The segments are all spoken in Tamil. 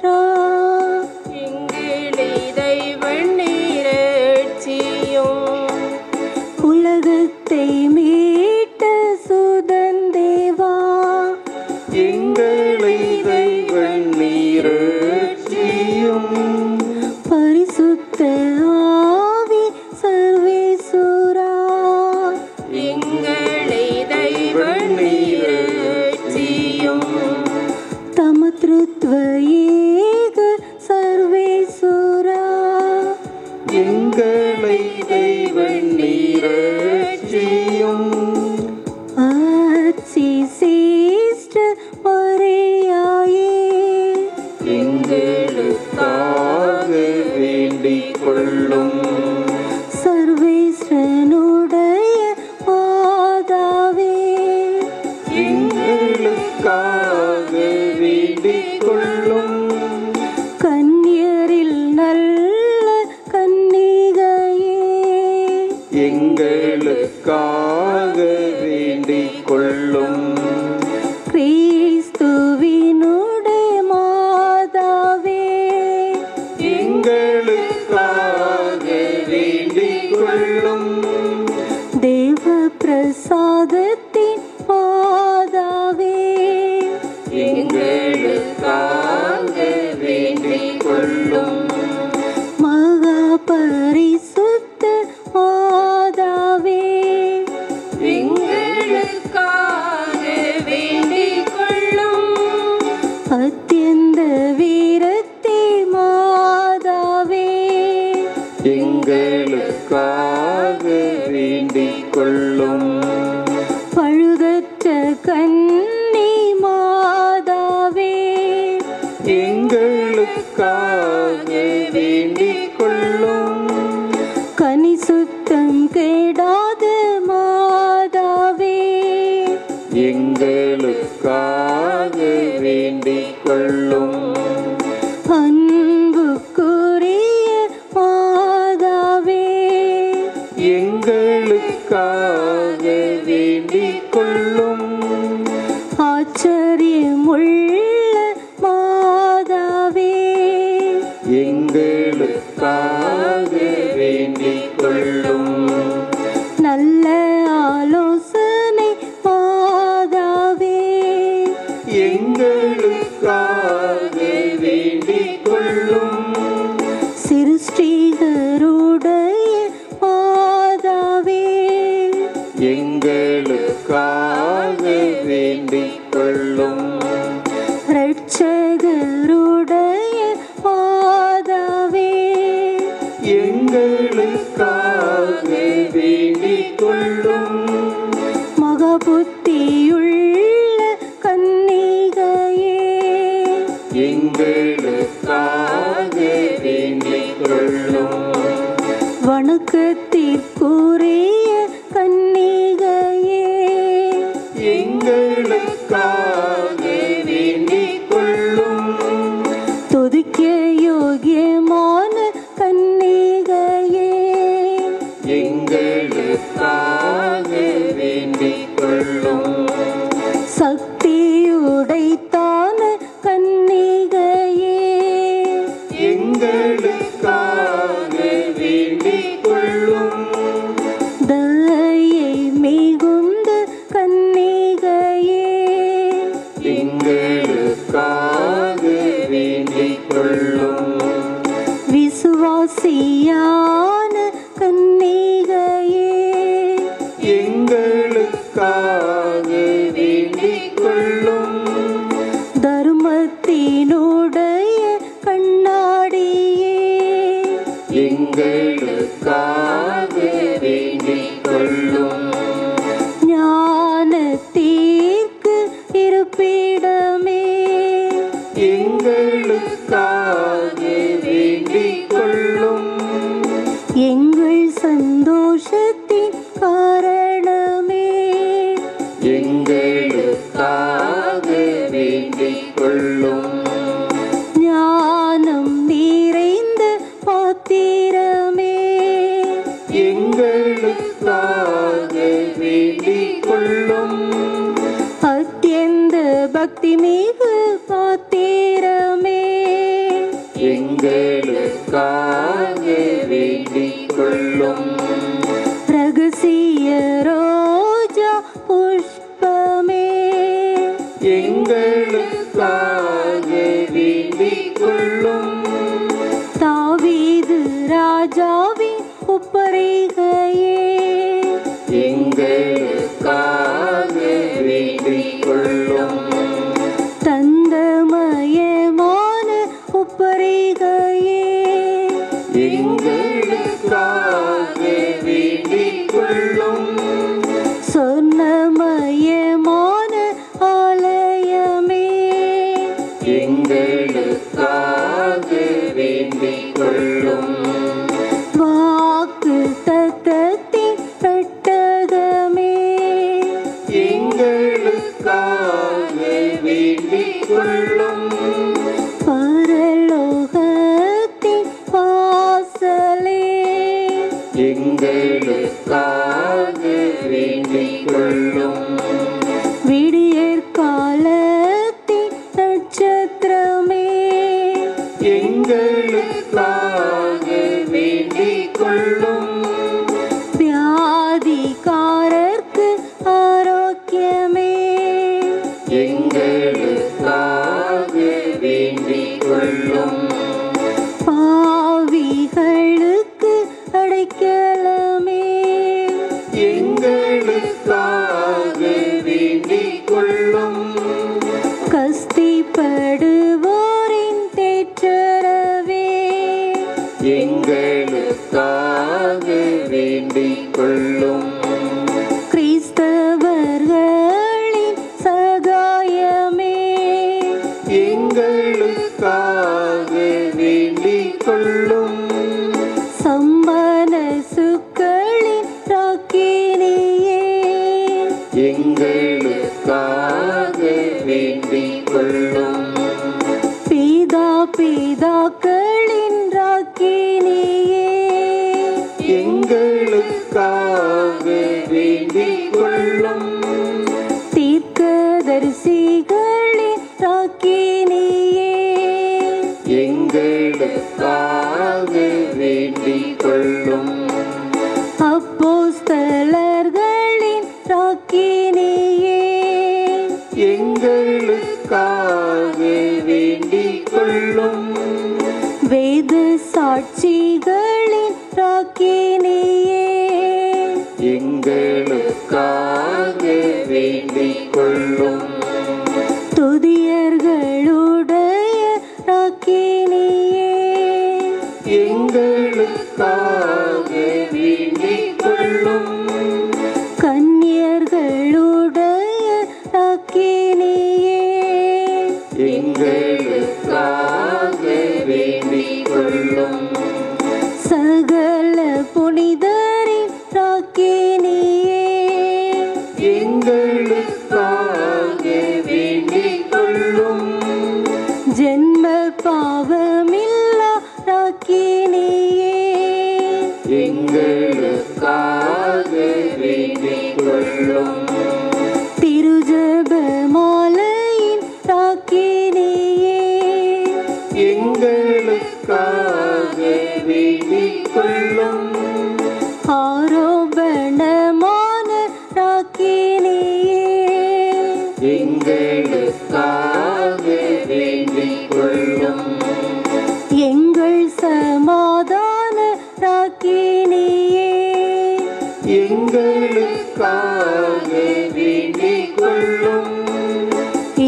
சர்வேஸ்வரா எங்களை தெய்வநீரட்சியும் உலகத்தை மீட்ட சுதந்தேவா எங்களை தெய்வநீரட்சியும் பரிசுத்த ஆவி சர்வேஸ்வரா எங்களை தெய்வநீரட்சியும் தமத்ருத்வ ஏக சர்வேஸ்வரா எங்களை தெய்வநீரட்சியும் அச்சி சிஸ்ட மரியாயே எங்களுக்காக வேண்டிக் கொள்ளும் சர்வேஸ்வரனுடைய மாதாவே எங்களுக்காக வேண்டிக் கொள்ளும் கன்னியரில் நல்ல கன்னிகையே எங்களுக்காக வேண்டிக் கொள்ளும் கிறிஸ்துவினுடைய மாதாவே எங்களுக்காக வேண்டிக் கொள்ளும் தேவ பிரசாதத்தின் மாதாவே எங்களுக்காக வேண்டிக் கொள்ளும் மகா பரிசுத்த மாதாவே எங்களுக்காக வேண்டிக் கொள்ளும் அத்தியந்த வீரத்தே மாதாவே எங்களுக்காக வேண்டிக் கொள்ளும் பழுதற்ற கன்னி மாதாவே எங்களுக்காக வேண்டிக் கொள்ளும் கனி சுத்தம் கெடாத மாதாவே எங்களுக்காக வேண்டிக் கொள்ளும் அன்புக்குரிய மாதாவே எங்களுக்காக வேண்டிக் கொள்ளும் ஆச்சரியமுள்ள மாதாவே எங்களுக்காக வேண்டிக் கொள்ளும் நல்ல ஆலோசனை மாதாவே எங்களுக்காக வேண்டிக் கொள்ளும் சிருஷ்டிகருடைய மாதாவே எங்களுக்காக வேண்டிக் கொள்ளும் இரட்சகருடைய மாதாவே எங்களுக்காக வேண்டிக் கொள்ளும் மகபுத்தியுள்ள கன்னிகையே எங்களுக்காக வேண்டிக் கொள்ளும் வணக்கத்திற்குரிய கன்னிகையே எங்களுக்காக வேண்டிக் கொள்ளும் துதிக்க யோகியமான கன்னிகையே எங்களுக்காக வேண்டிக் கொள்ளும் சக்தியுடைத்தான கன்னிகையே எங்களுக்காக வேண்டிக் கொள்ளும் தயை மிகுந்த கன்னிகையே எங்களுக்காக வேண்டிக் கொள்ளும் விசுவாசியான கன்னிகையே எங்களுக்காக வேண்டிக் கொள்ளும் தர்மத்தினுடைய கண்ணாடியே எங்களுக்காக வேண்டிக் கொள்ளும் ஞானத்தீர்க்கு இருப்பிடமே எங்களுக்காக எங்களுக்காக வேண்டிக் கொள்ளும். ரகசிய ரோஜா புஷ்பமே எங்களுக்காக வேண்டிக் கொள்ளும். தாவீது ராஜாவின் உப்பரிகையே எங்களுக்காக வேண்டிக் கொள்ளும். தந்தமயமான உப்பரிகையே எங்களுக்காக வேண்டிக் கொள்ளும். சொர்ணமயமான ஆலயமே எங்களுக்காக வேண்டிக் கொள்ளும். வாக்கு தத்தத்தின் பெட்டகமே எங்களுக்காக வேண்டிக் கொள்ளும். பரலோகத்தின் வாசலே எங்களுக்காக வேண்டிக் கொள்ளும். விடியற்காலத்தின் நட்சத்திரமே எங்களுக்காக வேண்டிக் கொள்ளும். வியாதிகாரர்க்கு ஆரோக்கியமே எங்களுக்காக வேண்டிக் கொள்ளும். பாவிகளுக்கு அடைக்கலமே எங்களுக்காக வேண்டிக் கொள்ளும். கஸ்திப்படுவோரின் தேற்றரவே எங்களுக்காக வேண்டிக் கொள்ளும். கிறிஸ்தவர்களின் சகாயமே எங்களுக்காக வேண்டிக் கொள்ளும். சம்பனசுக்களின் ராக்கினியே எங்களுக்காக வேண்டிக் கொள்ளும். பிதாக்களின் ராக்கினியே எங்களுக்காக வேண்டிக் கொள்ளும். தீர்க்கதரிசிகளின் ராக்கினியே எங்களுக்காக வேண்டிக் கொள்ளும். அப்போஸ்தலர்களின் ராக்கினியே எங்களுக்காக வேண்டிக் கொள்ளும். வேத சாட்சிகளின் ராக்கினியே எங்களுக்காக வேண்டிக் கொள்ளும். துதியர்களுடைய ராக்கினியே எங்களுக்காக வேண்டிக் கொள்ளும். கன்னியர்களுடைய ராக்கினியே எங்களுக்காக வேண்டிக் கொள்ளும். சகல புனிதரின் ராக்கினியே எங்களுக்காக வேண்டிக் கொள்ளும். ஜென்ம பாவமில்லா ராக்கினியே எங்களுக்காக வேண்டிக் கொள்ளும். திருஜபமாலையின் ராக்கினியே எங்களுக்காக வேண்டிக் கொள்ளும். ஆரோபணமான ராக்கினியே எங்களுக்காக வேண்டிக் கொள்ளும். எங்கள் சமாதான ராக்கினியே எங்களுக்காக வேண்டிக் கொள்ளும்.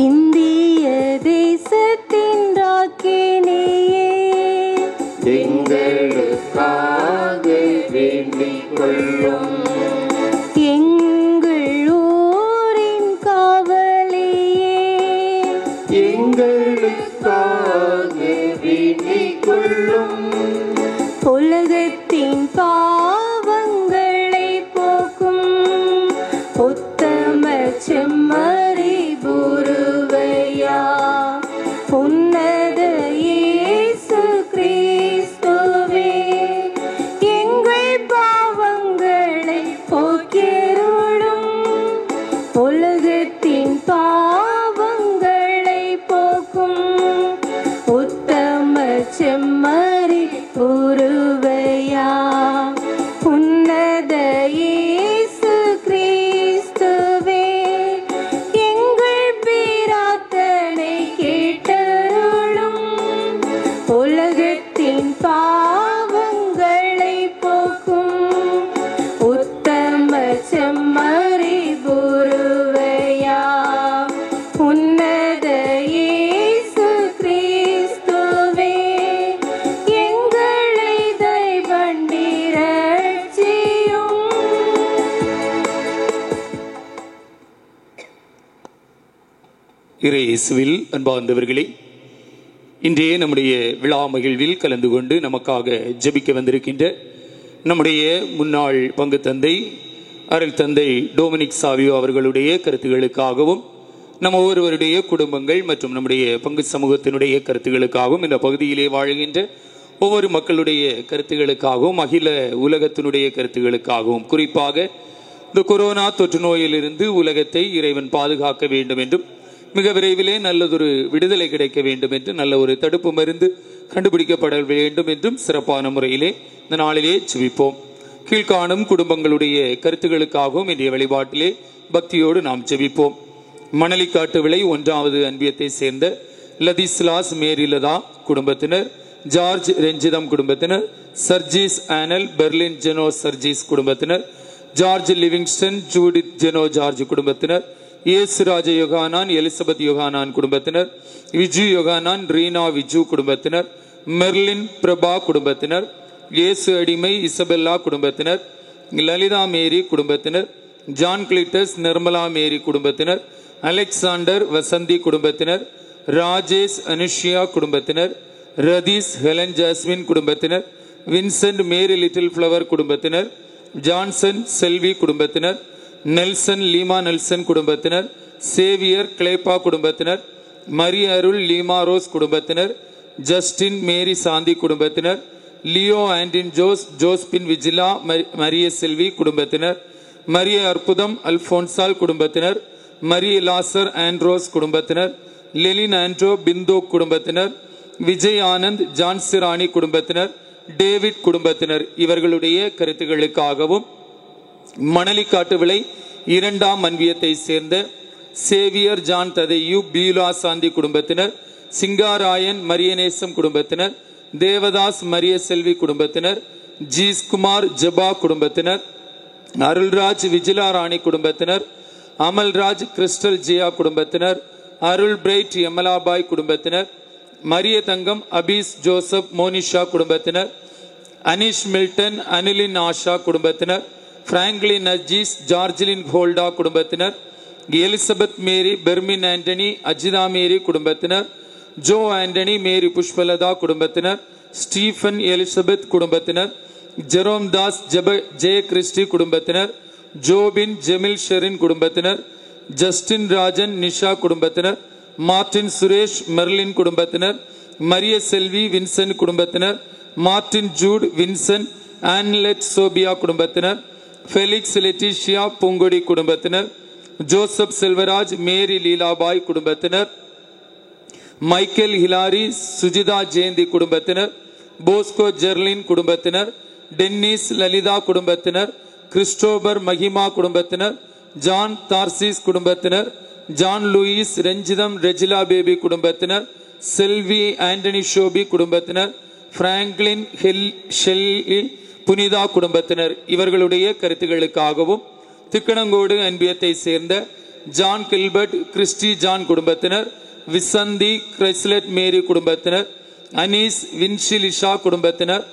இந்திய தேசத்தின் ராக்கினியே எங்களுக்காக செம்மறி உருவையா உன்னத இயேசு கிறிஸ்துவே எங்கள் பிரார்த்தனை கேட்டருளும் உலகத்தின் பாவங்களை போக்கும் உத்தம செம்மறி உருவையா உன்னத இயேசு கிறிஸ்துவே எங்களை தயவண்டி ரட்சியும். இறை இயேசுவில் அன்பார்ந்தவர்களே, இன்றைய நம்முடைய விழா மகிழ்வில் கலந்து கொண்டு நமக்காக ஜெபிக்க வந்திருக்கின்ற நம்முடைய முன்னாள் பங்கு தந்தை அருள் தந்தை டொமினிக் சாவியோ அவர்களுடைய கருத்துகளுக்காகவும் நம்ம ஒவ்வொருவருடைய குடும்பங்கள் மற்றும் நம்முடைய பங்கு சமூகத்தினுடைய கருத்துகளுக்காகவும் இந்த பகுதியிலே வாழ்கின்ற ஒவ்வொரு மக்களுடைய கருத்துகளுக்காகவும் அகில உலகத்தினுடைய கருத்துகளுக்காகவும் குறிப்பாக இந்த கொரோனா தொற்று நோயிலிருந்து உலகத்தை இறைவன் பாதுகாக்க வேண்டும் என்றும் மிக விரைவிலே நல்லதொரு விடுதலை கிடைக்க வேண்டும் என்று நல்ல ஒரு தடுப்பு மருந்து கண்டுபிடிக்கப்பட வேண்டும் என்றும் சிறப்பான முறையிலே இந்த நாளிலே ஜெபிப்போம். கீழ்காணும் குடும்பங்களுடைய கருத்துகளுக்காகவும் இன்றைய வழிபாட்டிலே பக்தியோடு நாம் ஜெபிப்போம். மணலிக்காட்டு விளை 1வது அன்பியத்தை சேர்ந்த லதிஸ்லாஸ் மேரிலதா குடும்பத்தினர், ஜார்ஜ் ரெஞ்சிதம் குடும்பத்தினர், சர்ஜீஸ் ஆனல் பெர்லின் ஜெனோ சர்ஜீஸ் குடும்பத்தினர், George Livingstone Judith Jeno George குடும்பத்தினர், இயேசு ராஜ யோகானான் எலிசபெத் யோகானான் குடும்பத்தினர், விஜு யோகானான் ரீனா விஜு குடும்பத்தினர், மெர்லின் பிரபா குடும்பத்தினர், இயேசு அடிமை இசபெல்லா குடும்பத்தினர், லலிதா மேரி குடும்பத்தினர், ஜான் கிளிட்டஸ் நிர்மலா மேரி குடும்பத்தினர், அலெக்சாண்டர் வசந்தி குடும்பத்தினர், ராஜேஷ் அனுஷியா குடும்பத்தினர், ரதீஸ் ஹெலன் ஜாஸ்மின் குடும்பத்தினர், வின்சென்ட் மேரி லிட்டில் ஃப்ளவர் குடும்பத்தினர், ஜான்சன் செல்வி குடும்பத்தினர், நெல்சன் லீமா நெல்சன் குடும்பத்தினர், சேவியர் கிளேப்பா குடும்பத்தினர், மரிய அருள் லீமா ரோஸ் குடும்பத்தினர், ஜஸ்டின் மேரி சாந்தி குடும்பத்தினர், லியோ ஆண்டின் ஜோஸ் ஜோஸ்பின் விஜிலா மரிய செல்வி குடும்பத்தினர், மரிய அற்புதம் அல்போன்சால் குடும்பத்தினர், மரிய லாசர் ஆண்ட்ரோஸ் குடும்பத்தினர், லெலின் ஆண்ட்ரோ பிந்தோ குடும்பத்தினர், விஜய் ஆனந்த் ஜான்சிராணி குடும்பத்தினர், டேவிட் குடும்பத்தினர் இவர்களுடைய கருத்துகளுக்காகவும் மணலிக்காட்டு விளை 2ஆம் அன்பியத்தை சேர்ந்த சேவியர் ஜான் ததையு பீலா சாந்தி குடும்பத்தினர், சிங்காராயன் மரியநேசம் குடும்பத்தினர், தேவதாஸ் மரிய செல்வி குடும்பத்தினர், ஜீஸ்குமார் ஜபா குடும்பத்தினர், அருள்ராஜ் விஜிலா ராணி குடும்பத்தினர், அமல்ராஜ் கிறிஸ்டல் ஜியா குடும்பத்தினர், அருள் பிரைட் எமலாபாய் குடும்பத்தினர், மரிய தங்கம் அபீஸ் ஜோசப் மோனிஷா குடும்பத்தினர், அனிஷ் மில்டன் அனிலின் ஆஷா குடும்பத்தினர், பிராங்க்லின் அஜீஸ் ஜார்ஜிலின் ஹோல்டா குடும்பத்தினர், எலிசபெத் மேரி பெர்மின் ஆண்டனி அஜிதா மேரி குடும்பத்தினர், ஜோ ஆண்டனி மேரி புஷ்பலதா குடும்பத்தினர், ஸ்டீஃபன் எலிசபெத் குடும்பத்தினர், ஜெரோம் தாஸ் ஜெய கிறிஸ்டி குடும்பத்தினர், ஜோபின் ஜெமில் ஷெரின் குடும்பத்தினர், ஜஸ்டின் ராஜன் நிஷா குடும்பத்தினர், மார்டின் சுரேஷ் மெர்லின் குடும்பத்தினர், மரிய செல்வி வின்சென்ட் குடும்பத்தினர், மார்டின் ஜூட் வின்சென்ட் ஆன்லெட் சோபியா குடும்பத்தினர், ஃபெலிக்ஸ் லெட்டிஷியா பூங்கொடி குடும்பத்தினர், ஜோசப் செல்வராஜ் மேரி லீலாபாய் குடும்பத்தினர், மைக்கேல் ஹிலாரி சுஜிதா ஜெயந்தி குடும்பத்தினர், போஸ்கோ ஜெர்லின் குடும்பத்தினர், டென்னிஸ் லலிதா குடும்பத்தினர், கிறிஸ்டோபர் மகிமா குடும்பத்தினர், ஜான் தார்சிஸ் குடும்பத்தினர், John Lewis Ranjitham Rejila baby குடும்பத்தினர், செல்வி ஆண்டனி ஷோபி குடும்பத்தினர், பிராங்க்லின் ஷெல்லி புனிதா குடும்பத்தினர் இவர்களுடைய கருத்துகளுக்காகவும் திக்கணங்கோடு அன்பியத்தை சேர்ந்த ஜான் கில்பர்ட் கிறிஸ்டி ஜான் குடும்பத்தினர், விசந்தி கிரைஸ்லெட் மேரி குடும்பத்தினர், அனீஸ் வின்ஷிலிஷா குடும்பத்தினர்,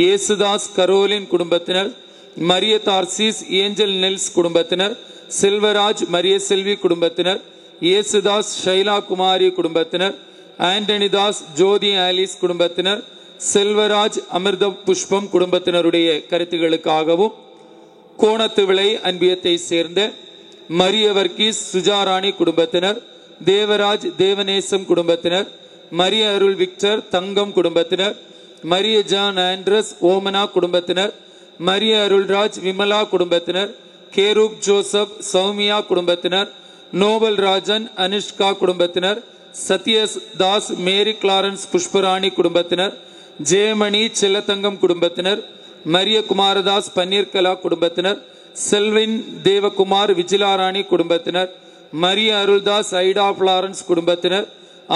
இயேசுதாஸ் கரோலின் குடும்பத்தினர், மரிய தார்சிஸ் ஏஞ்சல் நெல்ஸ் குடும்பத்தினர், செல்வராஜ் மரிய செல்வி குடும்பத்தினர், இயேசுதாஸ் ஷைலா குமாரி குடும்பத்தினர், ஆண்டனிதாஸ் ஜோதி ஆலிஸ் குடும்பத்தினர், செல்வராஜ் அமிர்த புஷ்பம் குடும்பத்தினருடைய கருத்துகளுக்காகவும் கோணத்து விளை அன்பியத்தை சேர்ந்த மரிய வர்கீஸ் சுஜாராணி குடும்பத்தினர், தேவராஜ் தேவநேசம் குடும்பத்தினர், மரிய அருள் விக்டர் தங்கம் குடும்பத்தினர், மரிய ஜான் ஆண்ட்ரஸ் ஓமனா குடும்பத்தினர், மரிய அருள்ராஜ் விமலா குடும்பத்தினர், கேரூப் ஜோசப் சௌமியா குடும்பத்தினர், நோபல் ராஜன் அனுஷ்கா குடும்பத்தினர், சத்யதாஸ் மேரி கிளாரன்ஸ் புஷ்பராணி குடும்பத்தினர், ஜெயமணி செல்லத்தங்கம் குடும்பத்தினர், மரிய குமாரதாஸ் பன்னீர்கலா குடும்பத்தினர், செல்வின் தேவகுமார் விஜிலாராணி குடும்பத்தினர், மரிய அருள்தாஸ் ஐடா பிளாரன்ஸ் குடும்பத்தினர்,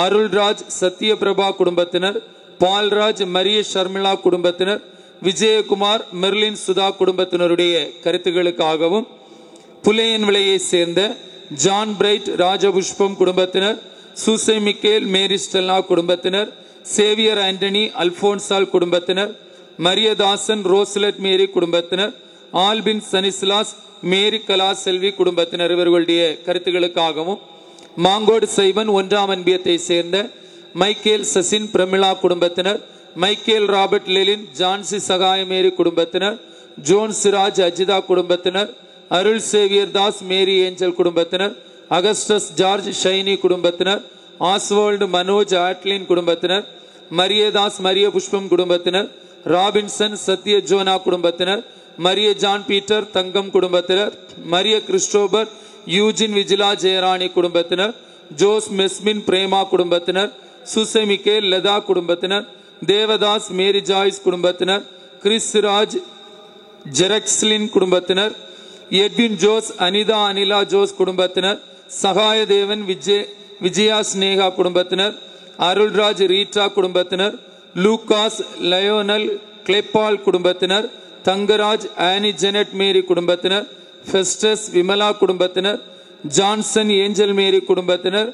அருள்ராஜ் சத்யபிரபா குடும்பத்தினர், பால்ராஜ் மரிய ஷர்மிளா குடும்பத்தினர், விஜயகுமார் மெர்லின் சுதா குடும்பத்தினருடைய கருத்துகளுக்காகவும், புலையன் விலையை சேர்ந்த ஜான் பிரைட் ராஜபுஷ்பம் குடும்பத்தினர், சூசை மிக்கேல் மேரி ஸ்டெல்லா குடும்பத்தினர், சேவியர் ஆண்டனி அல்போன்சால் குடும்பத்தினர், மரியதாசன் ரோஸ்லட் மேரி குடும்பத்தினர், ஆல்பின் சனிஸ்லாஸ் மேரி கலா செல்வி குடும்பத்தினர் இவர்களுடைய கருத்துகளுக்காகவும், மாங்கோடு சைவன் 1ஆம் அன்பியத்தை சேர்ந்த மைக்கேல் சசின் பிரமிளா குடும்பத்தினர், மைக்கேல் ராபர்ட் லெலின் ஜான்சி சகாய மேரி குடும்பத்தினர், ஜோன் சிராஜ் அஜிதா குடும்பத்தினர், அருள் சேவியர் தாஸ் மேரி ஏஞ்சல் குடும்பத்தினர், அகஸ்டஸ் ஜார்ஜ் ஷைனி குடும்பத்தினர், ஆஸ்வால்டு மனோஜ் ஆட்லின் குடும்பத்தினர், மரியதாஸ் மரிய புஷ்பம் குடும்பத்தினர், ராபின்சன் சத்ய ஜோனா குடும்பத்தினர், மரிய ஜான் பீட்டர் தங்கம் குடும்பத்தினர், Maria Christopher Eugene Vijila Jeyarani குடும்பத்தினர், ஜோஸ் மெஸ்மின் பிரேமா குடும்பத்தினர், சுசை மிக்கேல் லதா குடும்பத்தினர், தேவதாஸ் மேரி ஜாய்ஸ் குடும்பத்தினர், கிறிஸ் ராஜ் ஜெரக்ஸ்லின் குடும்பத்தினர், Edwin Jose Anitha Anila Jose குடும்பத்தினர், சகாயதேவன் விஜயா ஸ்னேகா குடும்பத்தினர், அருள்ராஜ் ரீட்டா குடும்பத்தினர், லூகாஸ் லயோனல் கிளெப்பால் குடும்பத்தினர், தங்கராஜ் ஆனி ஜெனட் மேரி குடும்பத்தினர், ஃபெஸ்டஸ் விமலா குடும்பத்தினர், ஜான்சன் ஏஞ்சல் மேரி குடும்பத்தினர்,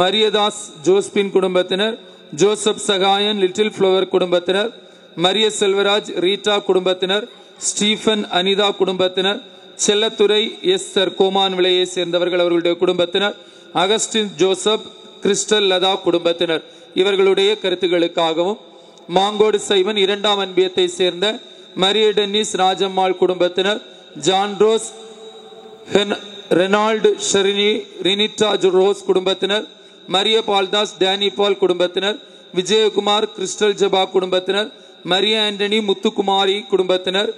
மரியதாஸ் ஜோஸ்பின் குடும்பத்தினர், ஜோசப் சகாயன் லிட்டில் ஃப்ளவர் குடும்பத்தினர், மரிய செல்வராஜ் ரீட்டா குடும்பத்தினர், ஸ்டீஃபன் அனிதா குடும்பத்தினர், செல்லத்துறை எஸ்தர் கோமான் விலையை சேர்ந்தவர்கள் அவர்களுடைய குடும்பத்தினர், அகஸ்டின் ஜோசப் கிறிஸ்டல் லதா குடும்பத்தினர் இவர்களுடைய கருத்துகளுக்காகவும், மாங்கோடு சைவன் 2ஆம் அன்பியத்தை சேர்ந்த மரிய டென்னிஸ் ராஜம்மாள் குடும்பத்தினர், ஜான் ரோஸ் ரெனால்டு ஷெரினி ரினிட்டா ரோஸ் குடும்பத்தினர், மரிய பால்தாஸ் டேனி பால் குடும்பத்தினர், விஜயகுமார் கிறிஸ்டல் ஜபா குடும்பத்தினர், மரிய ஆண்டனி முத்துக்குமாரி குடும்பத்தினர்,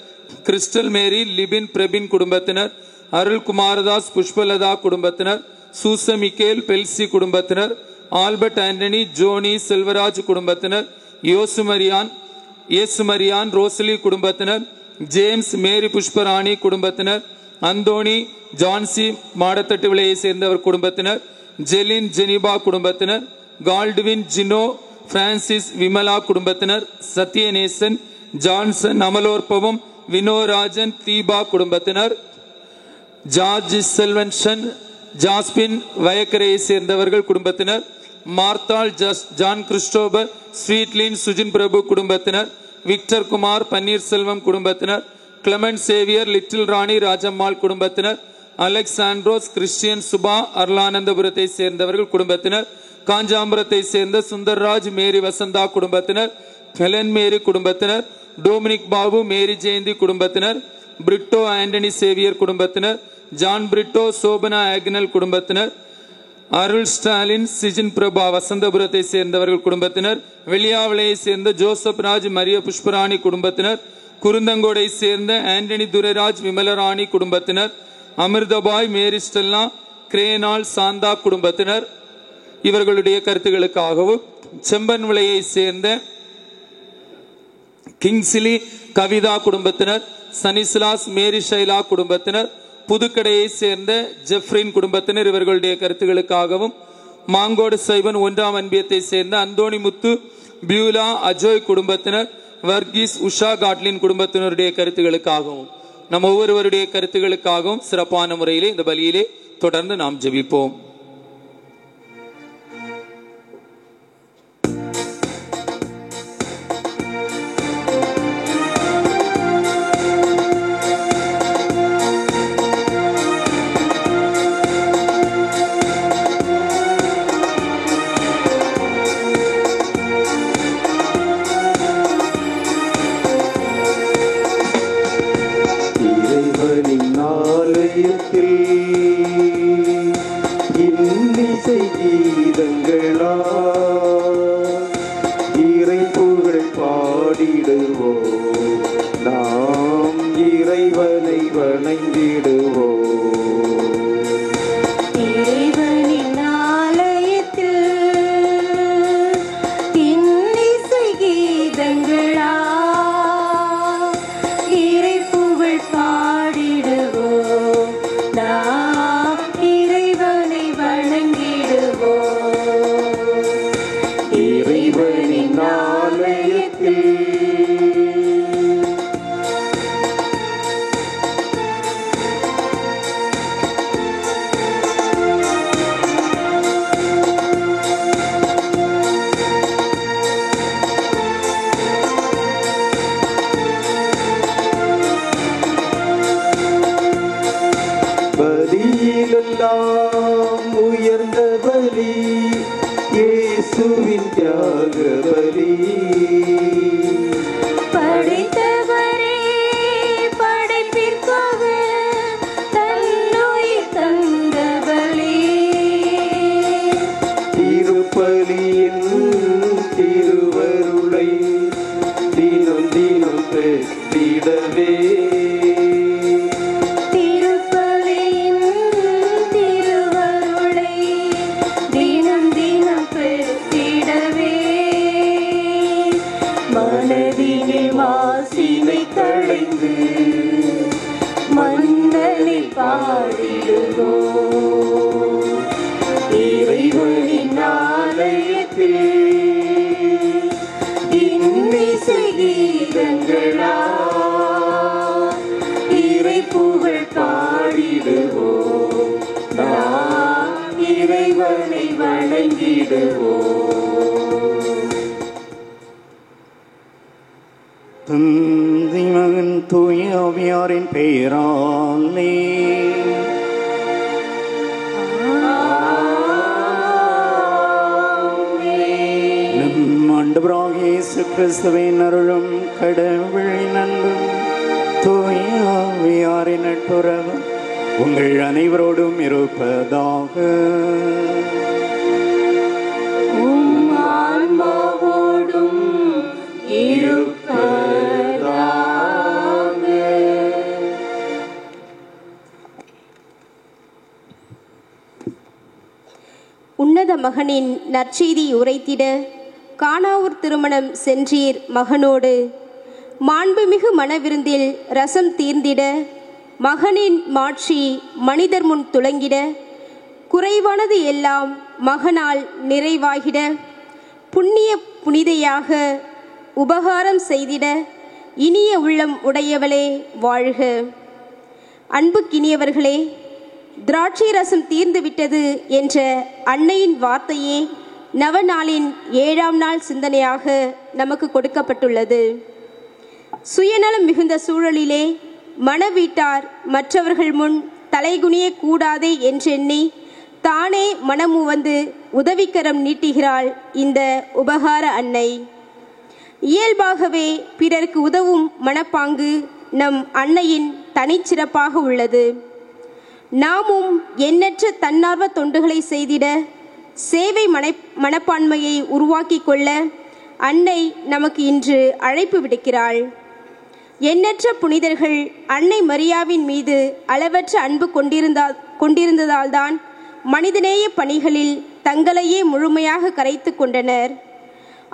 கிறிஸ்டல் மேரி லிபின் பிரபின் குடும்பத்தினர், அருள் குமாரதாஸ் புஷ்பலதா குடும்பத்தினர், சூச மிக்கேல் பெல்சி குடும்பத்தினர், ஆல்பர்ட் ஆண்டனி ஜோனி செல்வராஜ் குடும்பத்தினர், இயேசுமரியான் ரோசலி குடும்பத்தினர், ஜேம்ஸ் மேரி புஷ்பராணி குடும்பத்தினர், அந்தோணி ஜான்சி மாடத்தட்டு விலையை சேர்ந்தவர் குடும்பத்தினர், ஜெலின் ஜெனிபா குடும்பத்தினர், கால்டுவின் ஜினோ பிரான்சிஸ் விமலா குடும்பத்தினர், சத்யநேசன் ஜான்சன் அமலோற்பவம் வினோராஜன் தீபா குடும்பத்தினர், ஜார்ஜ் செல்வன்சன் ஜாஸ்பின் வயக்கரையை சேர்ந்தவர்கள் குடும்பத்தினர், மார்த்தாள் ஜான் கிறிஸ்டோபர் ஸ்வீட்லின் சுஜின் பிரபு குடும்பத்தினர், விக்டர் குமார் பன்னீர்செல்வம் குடும்பத்தினர், கிளமெண்ட் சேவியர் லிட்டில் ராணி ராஜம்மாள் குடும்பத்தினர், அலெக்சாண்ட்ரோஸ் கிறிஸ்டியன் சுபா அர்லானந்தபுரத்தை சேர்ந்தவர்கள் குடும்பத்தினர், காஞ்சாம்பரத்தை சேர்ந்த சுந்தர்ராஜ் மேரி வசந்தா குடும்பத்தினர், ஹெலன் மேரி குடும்பத்தினர், டோமினிக் பாபு மேரி ஜெயந்தி குடும்பத்தினர், பிரிட்டோ ஆண்டனி சேவியர் குடும்பத்தினர், ஜான் பிரிட்டோ சோபனா ஆக்னல் குடும்பத்தினர், அருள் ஸ்டாலின் சிஜின் பிரபா வசந்தபுரத்தை சேர்ந்தவர்கள் குடும்பத்தினர், வெளியாவளையை சேர்ந்த ஜோசப் ராஜ் மரிய புஷ்பராணி குடும்பத்தினர், குருந்தங்கோடை சேர்ந்த ஆண்டனி துரைராஜ் விமலராணி குடும்பத்தினர், அமிர்தபாய் மேரி ஸ்டெல்லா கிரேனால் சாந்தா குடும்பத்தினர் இவர்களுடைய கருத்துகளுக்காகவும், செம்பன் விலையை சேர்ந்த கிங்ஸ்லி கவிதா குடும்பத்தினர், சனிஸ்லாஸ் மேரி ஷைலா குடும்பத்தினர், புதுக்கடையை சேர்ந்த ஜெஃப்ரின் குடும்பத்தினர் இவர்களுடைய கருத்துகளுக்காகவும், மாங்கோடு சைவன் 1ஆம் அன்பியத்தை சேர்ந்த அந்தோணி முத்து பியூலா அஜோய் குடும்பத்தினர், வர்கீஸ் உஷா காட்லின் குடும்பத்தினருடைய கருத்துகளுக்காகவும், நம் ஒவ்வொருவருடைய கருத்துகளுக்காகவும் சிறப்பான முறையிலே இந்த பலியிலே தொடர்ந்து நாம் ஜெபிப்போம். இன்னிசை கீதங்களா இறைப்புகழ் பாடிடுவோம், நாம் இறைவனை வணங்கிடுவோம். இறைவனின் ஆலயத்தில் மனதினில் மாசினை களைந்து மன்னனை பாடிடுவோம். இறைவனின் ஆலயத்தில் இன்னிசை கீதங்களால் இறை புகழ் பாடிடுவோம். நாம் இறைவனை வணங்கிடுவோம். தந்தை மகன் தூய ஆவியாரின் பெயராலே நம் ஆண்டவராகிய இயேசு கிறிஸ்துவின் அருளும் கடவுளின் அன்பும் தூய ஆவியாரின் நட்புறவும் உங்கள் அனைவரோடும் இருப்பதாக. ஆன்மாவோடும் இருப்பதாக. உன்னத மகனின் நற்செய்தி உரைத்திட கானாவூர் திருமணம் சென்றீர் மகனோடு. மாண்புமிகு மணவிருந்தில் ரசம் தீர்ந்திட மகனின் மாட்சி மனிதர் முன் துளங்கிட குறைவானது எல்லாம் மகனால் நிறைவாகிட புண்ணிய புனிதையாக உபகாரம் செய்திட இனிய உள்ளம் உடையவளே வாழ்க. அன்புக்கினியவர்களே, திராட்சை ரசம் தீர்ந்துவிட்டது என்ற அன்னையின் வார்த்தையே நவநாளின் 7ஆம் நாள் சிந்தனையாக நமக்கு கொடுக்கப்பட்டுள்ளது. சுயநலம் மிகுந்த சூழலிலே மணவீட்டார் மற்றவர்கள் முன் தலைகுனிய கூடாதே என்றெண்ணி தானே மனமுவந்து உதவிக்கரம் நீட்டுகிறாள் இந்த உபகார அன்னை. இயல்பாகவே பிறர்க்கு உதவும் மனப்பாங்கு நம் அன்னையின் தனிச்சிறப்பாக உள்ளது. நாமும் எண்ணற்ற தன்னார்வ தொண்டுகளை செய்திட சேவை மனப்பான்மையை உருவாக்கி கொள்ள அன்னை நமக்கு இன்று அழைப்பு விடுக்கிறாள். எண்ணற்ற புனிதர்கள் அன்னை மரியாவின் மீது அளவற்ற அன்பு கொண்டிருந்ததால்தான் மனிதநேய பணிகளில் தங்களையே முழுமையாக கரைத்து கொண்டனர்.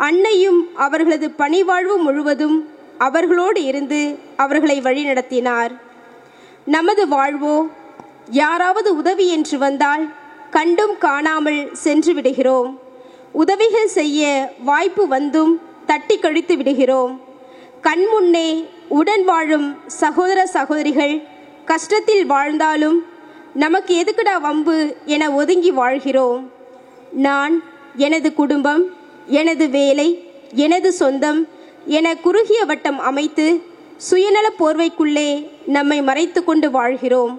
அன்னையும் அவர்களது பணிவாழ்வு முழுவதும் அவர்களோடு இருந்து அவர்களை வழிநடத்தினார். நமது வாழ்வோ யாராவது உதவி என்று வந்தால் கண்டும் காணாமல் சென்று விடுகிறோம். உதவிகள் செய்ய வாய்ப்பு வந்தும் தட்டி கழித்து விடுகிறோம். கண்முன்னே உடன் வாழும் சகோதர சகோதரிகள் கஷ்டத்தில் வாழ்ந்தாலும் நமக்கு எதுக்குடா வம்பு என ஒதுங்கி வாழ்கிறோம். நான், எனது குடும்பம், எனது வேலை, எனது சொந்தம் என குறுகிய வட்டம் அமைத்து சுயநல போர்வைக்குள்ளே நம்மை மறைத்து கொண்டு வாழ்கிறோம்.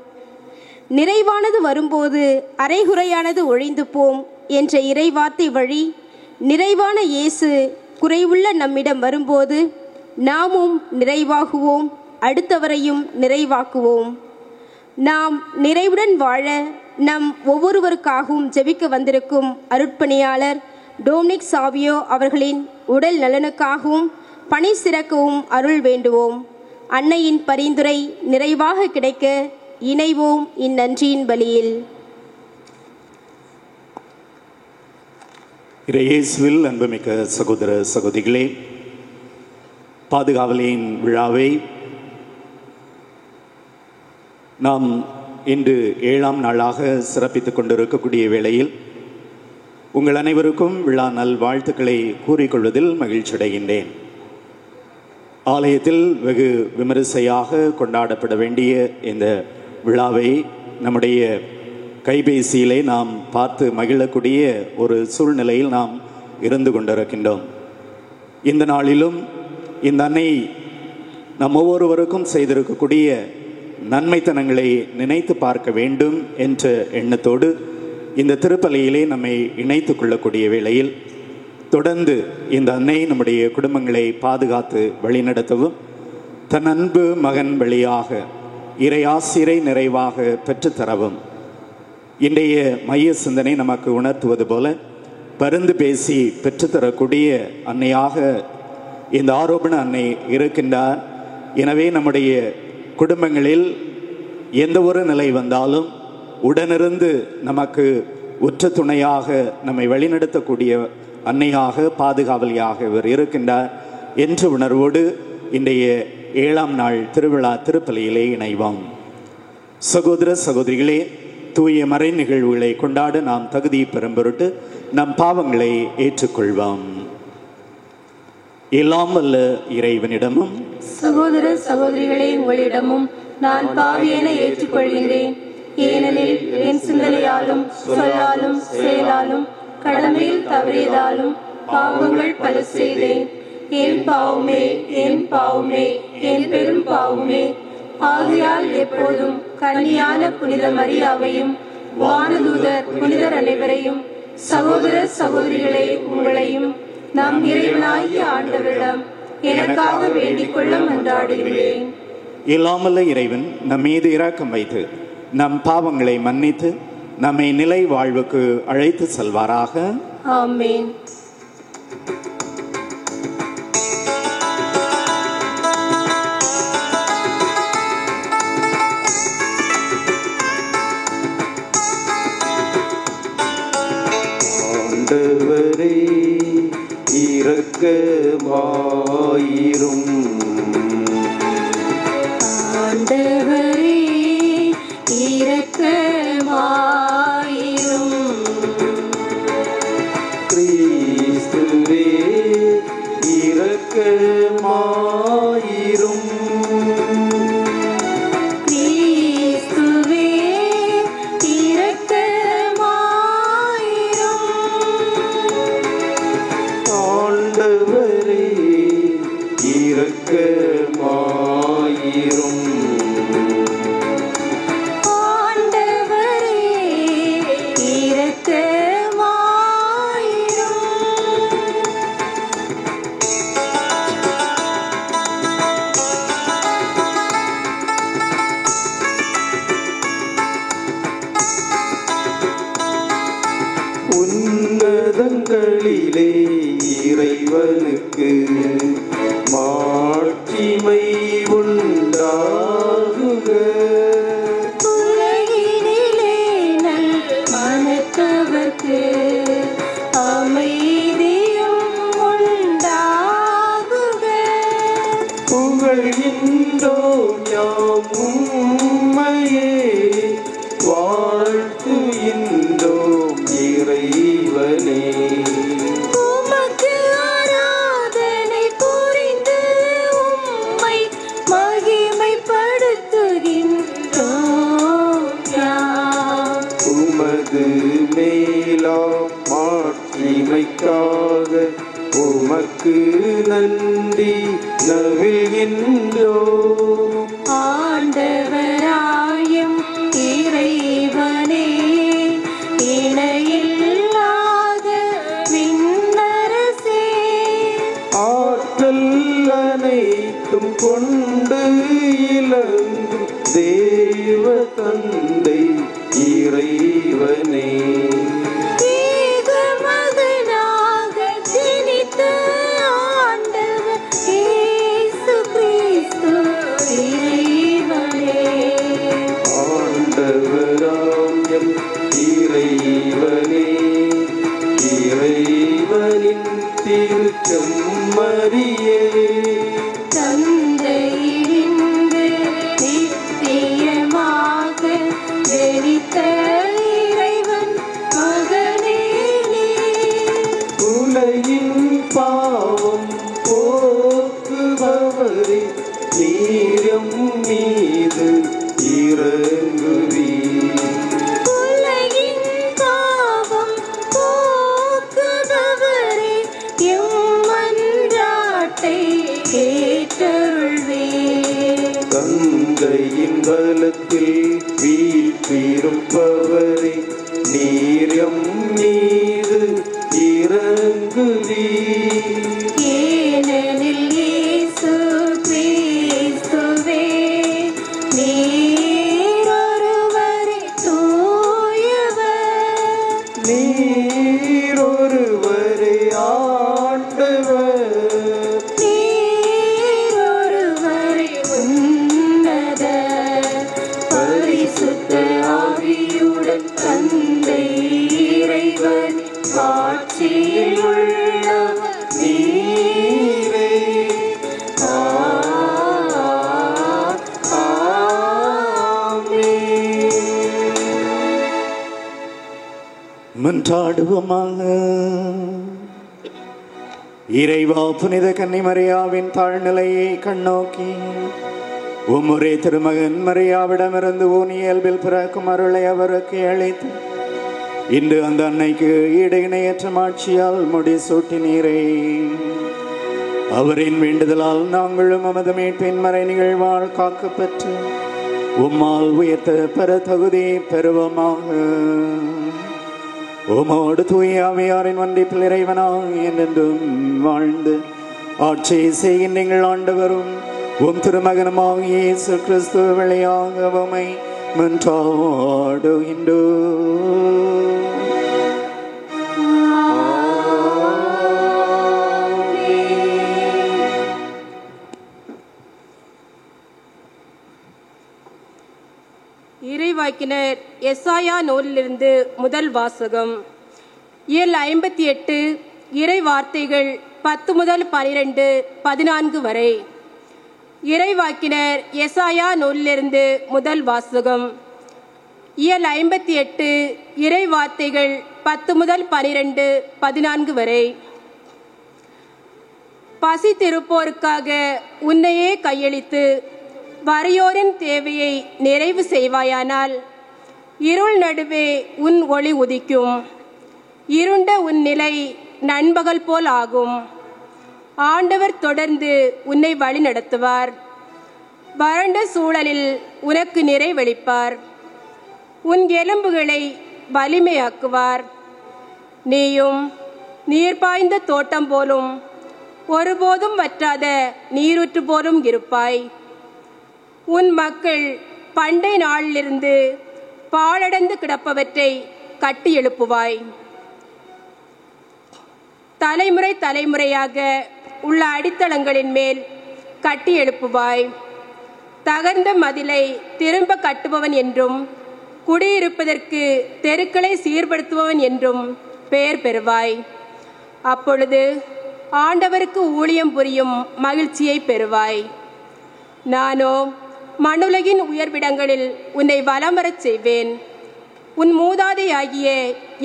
நிறைவானது வரும்போது அரைகுறையானது ஒழிந்து போம் என்ற இறைவார்த்தை வழி நிறைவான இயேசு குறைவுள்ள நம்மிடம் வரும்போது நாமும் நிறைவாகுவோம், அடுத்தவரையும் நிறைவாக்குவோம். நாம் நிறைவுடன் வாழ நம் ஒவ்வொருவருக்காகவும் ஜெபிக்க வந்திருக்கும் அருட்பணியாளர் டோம்னிக் சாவியோ அவர்களின் உடல் நலனுக்காகவும் பணி சிறக்கவும் அருள் வேண்டுவோம். அன்னையின் பரிந்துரை நிறைவாக கிடைக்க இணைவோம் இந்நன்றியின் பலியில். இயேசுவில் அன்புமிக்க சகோதர சகோதரிகளே, பாதுகாவலின் விழாவை நாம் இன்று 7ஆம் நாளாக சிறப்பித்துக் கொண்டிருக்கக்கூடிய வேளையில் உங்கள் அனைவருக்கும் விழா நல் வாழ்த்துக்களை கூறிக்கொள்வதில் மகிழ்ச்சி அடைகின்றேன். ஆலயத்தில் வெகு விமரிசையாக கொண்டாடப்பட வேண்டிய இந்த விழாவை நம்முடைய கைபேசியிலே நாம் பார்த்து மகிழக்கூடிய ஒரு சூழ்நிலையில் நாம் இருந்து கொண்டிருக்கின்றோம். இந்த நாளிலும் இந்த அன்னை நம் ஒவ்வொருவருக்கும் செய்திருக்கக்கூடிய நன்மைத்தனங்களை நினைத்து பார்க்க வேண்டும் என்ற எண்ணத்தோடு இந்த திருப்பலியிலே நம்மை இணைத்து கொள்ளக்கூடிய வேளையில் தொடர்ந்து இந்த அன்னை நம்முடைய குடும்பங்களை பாதுகாத்து வழிநடத்தவும் தன் அன்பு மகன் வழியாக இறையாசிரை நிறைவாக பெற்றுத்தரவும் இன்றைய மைய சிந்தனை நமக்கு உணர்த்துவது போல பரிந்து பேசி பெற்றுத்தரக்கூடிய அன்னையாக இந்த ஆரோபண அன்னை இருக்கின்றார். எனவே நம்முடைய குடும்பங்களில் எந்த ஒரு நிலை வந்தாலும் உடனிருந்து நமக்கு உற்ற துணையாக நம்மை வழிநடத்தக்கூடிய அன்னையாக பாதுகாவலியாக இவர் இருக்கின்றார். என்ற உணர்வோடு இன்றைய 7ஆம் நாள் திருவிழா திருப்பலியிலே இணைவோம். சகோதர சகோதரிகளே, தூய மறை நிகழ்வுகளை கொண்டாட நாம் தகுதி பெறும் பொருட்டு நம் பாவங்களை ஏற்றுக்கொள்வோம். எல்லாம் வல்ல இறைவனிடமும் சகோதர சகோதரிகளே, உங்களிடமும் நான் பாவியென ஏற்றுக்கொள்கிறேன். ஏனெனில் என் சிந்தனையாலும் சொல்லாலும் செயலாலும் கடமையில் தவறியதாலும் பாவங்கள் பல செய்தேன். என் பாவமே, என் பாவமே, என் பெரும் பாவமே. ஆகையால் எப்போதும் கன்னியான புனித மரியாவையும் வானதூதர் புனிதர் அனைவரையும் சகோதர சகோதரிகளே உங்களையும் நம் இறைவனாகிய ஆண்டவரிடம் எனக்காக வேண்டிக் கொள்ள மன்றாடுகிறேன். இல்லாமல்ல இறைவன் நம் மீது இரக்கம் வைத்து நம் பாவங்களை மன்னித்து நம்மை நிலை வாழ்வுக்கு அழைத்து செல்வாராக. ஆமென். ஆண்டவரே இரக்கமாயிரும். ஆண்டவரே இரக்கமாயிரும். கிறிஸ்துவே இரக்கமாயிரும். கிறிஸ்துவே இரக்கமாயிரும். ஆண்டவரே இரக்கமாயிரும். ஆண்டவரே இரக்கமாயிரும். உன்னதங்களிலே இறைவனுக்கு மாட்சிமை உண்டாகுக. உலகினிலே நல் மனத்தவர்க்கு அமைதியும் உண்டாகுக. புகழ்கின்றோம் யாம் உம்மையே, வாழ்த்துகின்றோம் இறைவனே. உமக்கு ஆராதனை புரிந்து உம்மை மகிமைப்படுத்துகின்றோம் யாம். உமது மேலாம் மாட்சிமைக்காக உமக்கு நன்றி நவிழ்கின்றோம். ஆண்டவராயும் இறைவனே, இணையில்லாத விண்ணரசே, ஆற்றல் அனைத்தும் கொண்டு இலங்கும் தேவ தந்தை இறைவனே. ஏகமகனாக ஜனித்த ஆண்டவர் இயேசு கிறிஸ்து இறைவனே. ஆண்டவராம் எம் இறைவனே, இறைவனின் திருச்செம்மறியே, தந்தையிலிருந்து நித்தியமாக ஜனித்த இறைவன் மகனே நீ. உலகின் பாவம் போக்குபவரே, நீரம் மீது இறங்குவீர். உலகின் பாவம் போக்குபவரே, எம் மன்றாட்டை ஏற்றருள்வீர். தந்தையின் பலத்தில் வீற்றிருப்பவரே, நீரம் மீது இறங்குவீர். ஏனெனில் இயேசு கிறிஸ்துவே நீர் ஒருவரே தூயவர். நீர் ஒருவரே ஆண்டவர். நீர் ஒருவரே உன்னத பரிசுத்த ஆவியுடன் தந்தை இறைவன் மன்றாடுவோமாக. இறைவா, புனித கன்னிமரியாவின் தாழ்நிலையை கண்ணோக்கி உம்முறை திருமகன் மரியாவிடமிருந்து உன் இயல்பில் பிறக்கும் அருளை அவருக்கு அளித்து இன்று அந்த அன்னைக்கு ஈடு இணையற்ற மாட்சியால் முடிசூட்டினீரே. அவரின் வேண்டுதலால் நாங்களும் நமது மீட்பின் மறை நிகழ்வால் காக்கப்பெற்று உம்மால் உயர்த்த பெற தகுதி பெறுவோமாக. உமோடு தூய ஆவியாரின் ஒன்றிப்பில் இறைவனாக என்றென்றும் வாழ்ந்து ஆட்சி செய்கின்றீர்கள் ஆண்டவரும் உம் திருமகனுமாக இயேசு கிறிஸ்து வழியாக உம்மை மன்றாடுகின்றோம். இறைவாக்கினர் எசாயா நூலிலிருந்து முதல் வாசகம். இயல் 58 இறை வார்த்தைகள் 10 முதல் 12, 14 வரை. இறைவாக்கினர் எசாயா நூலிலிருந்து முதல் வாசகம். இயல் 58 இறை வார்த்தைகள் 10 முதல் 12, 14 வரை. பசித்திருப்போருக்காக உன்னையே கையளித்து வறியோரின் தேவையை நிறைவு செய்வாயானால் இருள் நடுவே உன் ஒளி உதிக்கும். இருண்ட உன் நிலை நண்பகல் போல் ஆகும். ஆண்டவர் தொடர்ந்து உன்னை வழி நடத்துவார். வறண்ட சூழலில் உனக்கு நிறைவளிப்பார். உன் எலும்புகளை வலிமையாக்குவார். நீயும் நீர் பாய்ந்த தோட்டம் போலும் ஒருபோதும் வற்றாத நீரூற்று போலும் இருப்பாய். உன் மக்கள் பண்டை நாளிலிருந்து பாழடைந்து கிடப்பவற்றை கட்டி எழுப்புவாய். தலைமுறை தலைமுறையாக உள்ள அடித்தளங்களின் மேல் கட்டி எழுப்புவாய். தகர்ந்த மதிலை திரும்ப கட்டுபவன் என்றும் குடியிருப்பதற்கு தெருக்களை சீர்படுத்துபவன் என்றும் பெயர் பெறுவாய். அப்பொழுது ஆண்டவருக்கு ஊழியம் புரியும் மகிழ்ச்சியை பெறுவாய். நானோ மண்ணுலகின் உயர்விடங்களில் உன்னை வலம் வரச் செய்வேன். உன் மூதாதையாகிய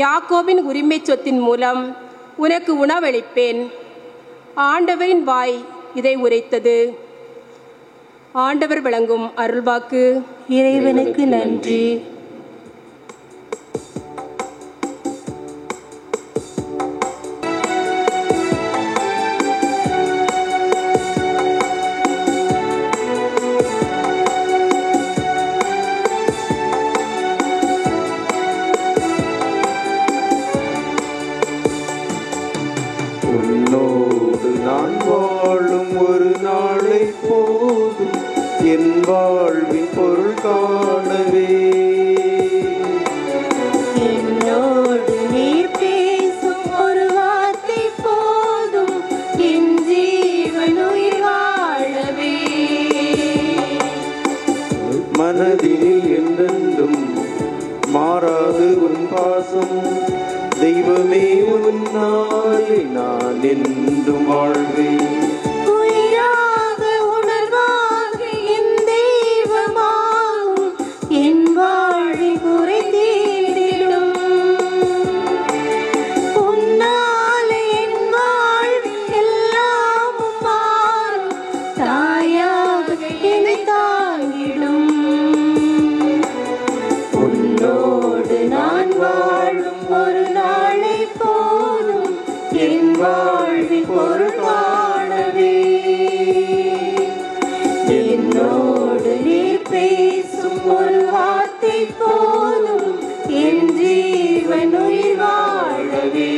யாக்கோபின் உரிமை சொத்தின் மூலம் உனக்கு உணவளிப்பேன். ஆண்டவரின் வாய் இதை உரைத்தது. ஆண்டவர் வழங்கும் அருள்வாக்கு. இறைவனுக்கு நன்றி. உன்னோடு நான் வாழும் ஒரு நாளை போதும் என் வாழ்வின் பொருள் காணவே. என்னோடு நீர் பேசும் ஒரு வார்த்தை போதும் என் ஜீவன் உயிர் வாழவே. மனதில் என்றென்றும் மாறாது உன் பாசம் தெய்வமே, உன்னாலே நான் என்றும் வாழ்வேன். உயிராக உணர்வாக என் தெய்வமாகும் என் வாழ்வில் குறை தீர்த்திடும். உன்னாலே என் வாழ்வில் எல்லாமும் மாறும். தாயாக என்னை தாங்கிடும். உன்னோடு நான் வாழும் ஒரு நாளை போதும் என் வாழ்வில் பொருள் காணவே. என்னோடு நீர் பேசும் ஒரு வார்த்தை போதும் என் ஜீவன் உயிர் வாழவே.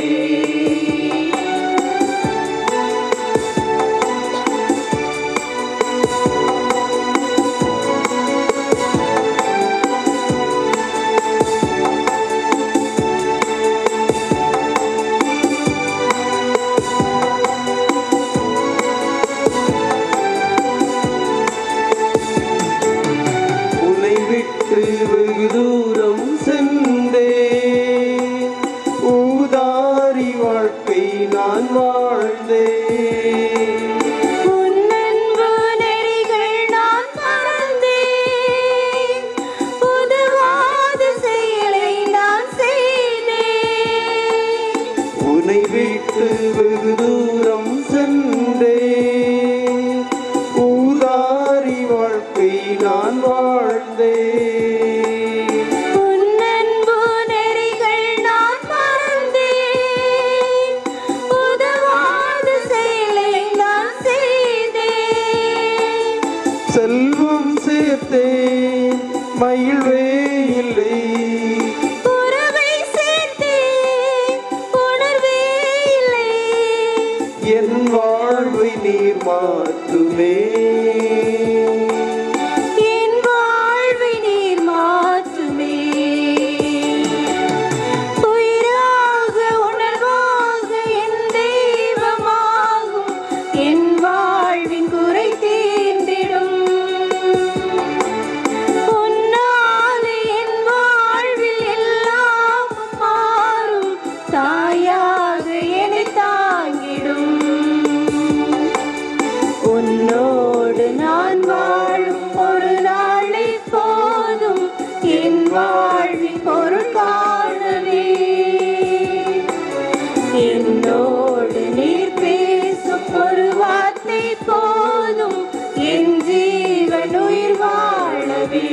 உன்னை விட்டு வெகு வளர்த்தேன் மகிழ்வே இல்லை. உறவை சேர்த்தேன் உணர்வே இல்லை. என் வாழ்வை நீர் மாற்றுமே. என் வாழ்வை நீர் மாற்றுமே. உயிராக உணர்வாக என் தெய்வமாகும். என் வாழ்வின் குறை தீர்ந்திடும். உன்னாலே என் வாழ்வில் எல்லாம் மாறும். தாயாக என்னை தாங்கிடும். உன்னோடு நான் வாழும் ஒரு நாளை போதும். என் வாழ்வின் பொருள் காணவே. என்னோடு நீர் பேசும் ஒரு வார்த்தை போதும். என் ஜீவன் உயிர் வாழவே.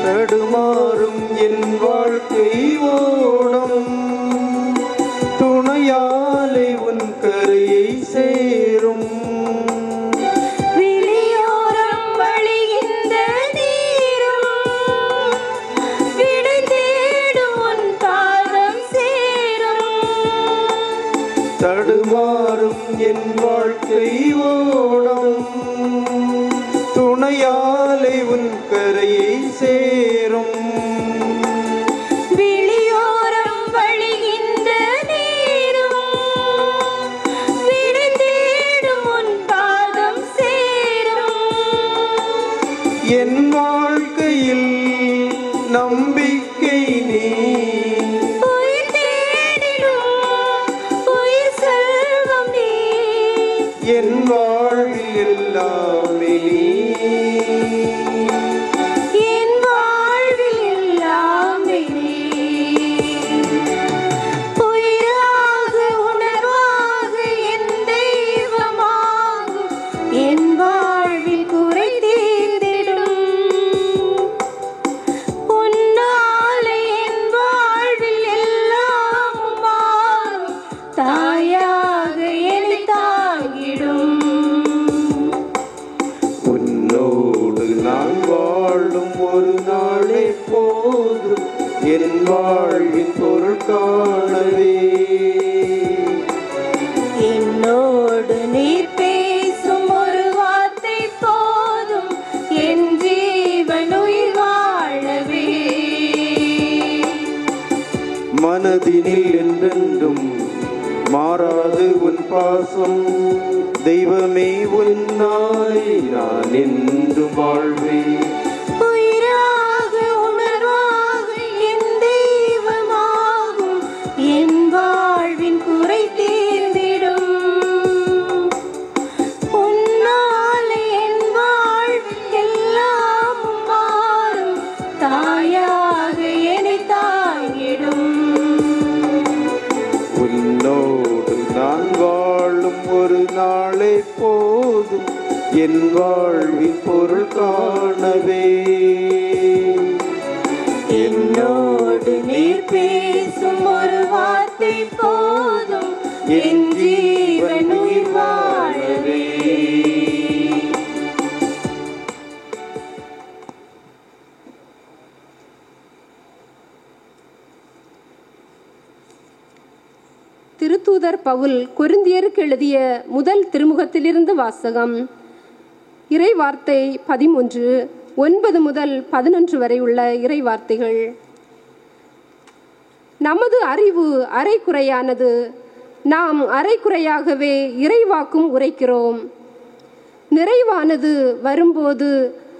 தடுமாறும் என் வாழ்க்கை ஓடம் துணையாலே உன் கரையை சேரும். விழியோரம் வழிகின்ற நீரும் விடை தேடும் உன் பாதம் சேரும். தடுமாறும் என் வாழ்க்கை ஓடம் துணையாலே உன் கரையை சேரும். விழியோரம் வழிகின்ற நீரும் விடை தேடும் உன் பாதம் சேரும். என் வாழ்க்கையில் நம்பிக்கை நீ. உயிர் தேடிடும் உயிர் செல்வம் நீ. என் வாழ்வில் எல்லாமே நீ. என் வாழ்வில் எல்லாமே நீ. உயிராக உணர்வாக என் தெய்வமாகும். என் வாழ்வில் குறை தீர்ந்திடும். உன்னாலே என் வாழ்வில் எல்லாம் மாறும். தாயாக என்னை தாங்கிடும். உன்னோடு நான் வாழும் ஒரு நாளே போதும். என் வாழ்வின் பொருள் காணவே. என்னோடு நீர் பேசும் ஒரு வார்த்தை போதும். என் ஜீவன் உயிர் வாழவே. மனதினில் என்றென்றும் மாறாது உன் பாசம். தெய்வமே உன்னாலே நான் என்றும் வாழ்வேன். உயிராக உணர்வாக என் தெய்வமாகும். என் வாழ்வின் குறை தீர்ந்திடும். உன்னாலே என் வாழ்வில் எல்லாம் மாறும். தாயாக என்னை தாங்கிடும். உன்னோடு நான் வாழும் ஒரு நாளே போதும். என் வாழ்வின் பொருள் காணவே. என்னோடு நீர் பேசும் ஒரு வார்த்தை போதும். என் ஜீவன் உயிர் வாழவே. திருத்தூதர் பவுல் கொரிந்தியருக்கு எழுதிய முதல் திருமுகத்திலிருந்து வாசகம். இறை வார்த்தை 13 9 முதல் 11 வரை உள்ள இறை வார்த்தைகள். நமது அறிவு அரைக்குறையானது. நாம் அரைக்குறையாகவே இறைவாக்கும் உரைக்கிறோம். நிறைவானது வரும்போது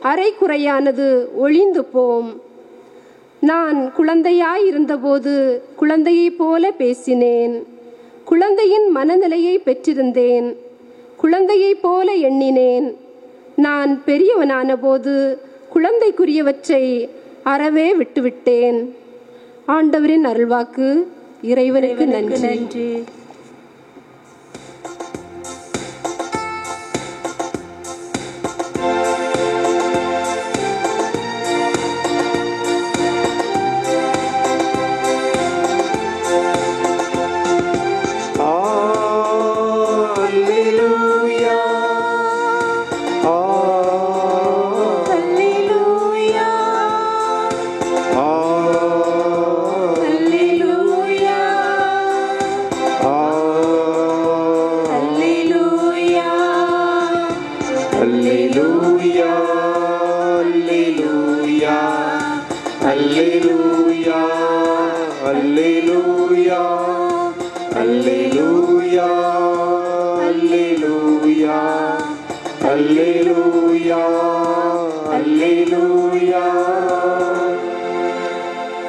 அரைக்குறையானது ஒழிந்து போம். நான் குழந்தையாயிருந்தபோது குழந்தையைப் போல பேசினேன். குழந்தையின் மனநிலையை பெற்றிருந்தேன். குழந்தையைப் போல எண்ணினேன். நான் பெரியவனான போது குழந்தைக்குரியவற்றை அறவே விட்டுவிட்டேன். ஆண்டவரின் அருள்வாக்கு. இறைவனுக்கு நன்றி.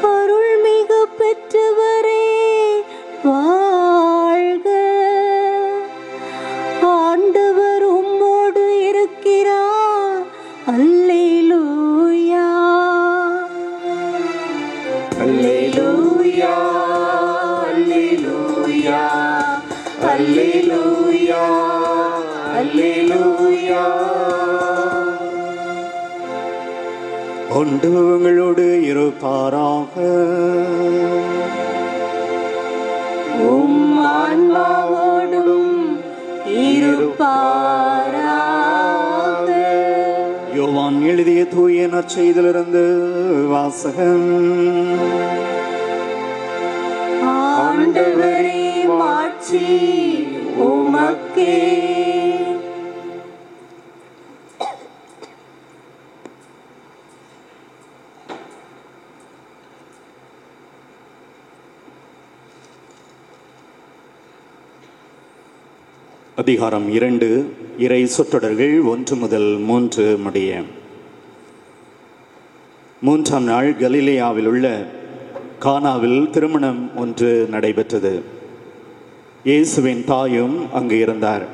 அருள்மிகு பெற்றவரே வாழ்க. ஆண்டவர் உம்மோடு இருக்கிறார். அல்லேலூயா அல்லேலூயா அல்லேலூயா அல்லேலூயா அல்லேலூயா. உங்களோடு இருப்பாராக. உம் ஆன்மாவோடும் இருப்பாராக. யோவான் எழுதிய தூய நற்செய்தியிலிருந்து வாசகம். ஆண்டவரே மாட்சி உமக்கே. அதிகாரம் 2, இறை சொற்றொடர்கள் 1 முதல் 3 முடிய. 3ஆம் நாள் கலிலேயாவில் உள்ள கானாவில் திருமணம் ஒன்று நடைபெற்றது. இயேசுவின் தாயும் அங்கு இருந்தார்.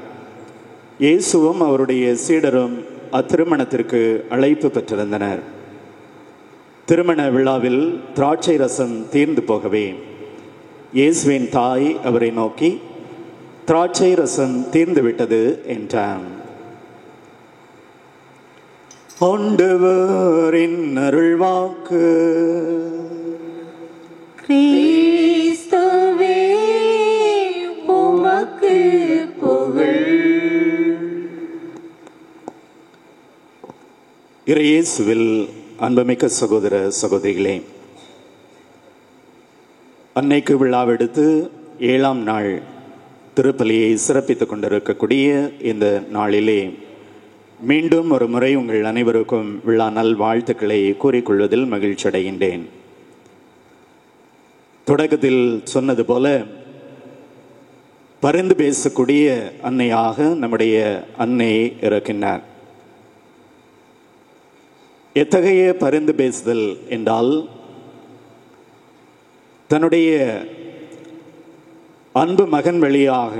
இயேசுவும் அவருடைய சீடரும் அத்திருமணத்திற்கு அழைப்பு பெற்றிருந்தனர். திருமண விழாவில் திராட்சை ரசம் தீர்ந்து போகவே இயேசுவின் தாய் அவரை நோக்கி, திராட்சை ரசம் தீர்ந்து விட்டது என்றான். ஆண்டவரின் அருள்வாக்கு. கிறிஸ்துவே உமக்கு புகழ். இறையேசுவில் அன்புமிக்க சகோதர சகோதரிகளே, அன்னைக்கு விழாவெடுத்து 7ஆம் நாள் திருப்பலியை சிறப்பித்துக் கொண்டிருக்கக்கூடிய இந்த நாளிலே மீண்டும் ஒரு முறை உங்கள் அனைவருக்கும் விழா நல் வாழ்த்துக்களை கூறிக்கொள்வதில் மகிழ்ச்சி அடைகின்றேன். தொடக்கத்தில் சொன்னது போல பரிந்து பேசக்கூடிய அன்னையாக நம்முடைய அன்னை இருக்கின்றார். எத்தகைய பரிந்து பேசுதல் என்றால், தன்னுடைய அன்பு மகன் வழியாக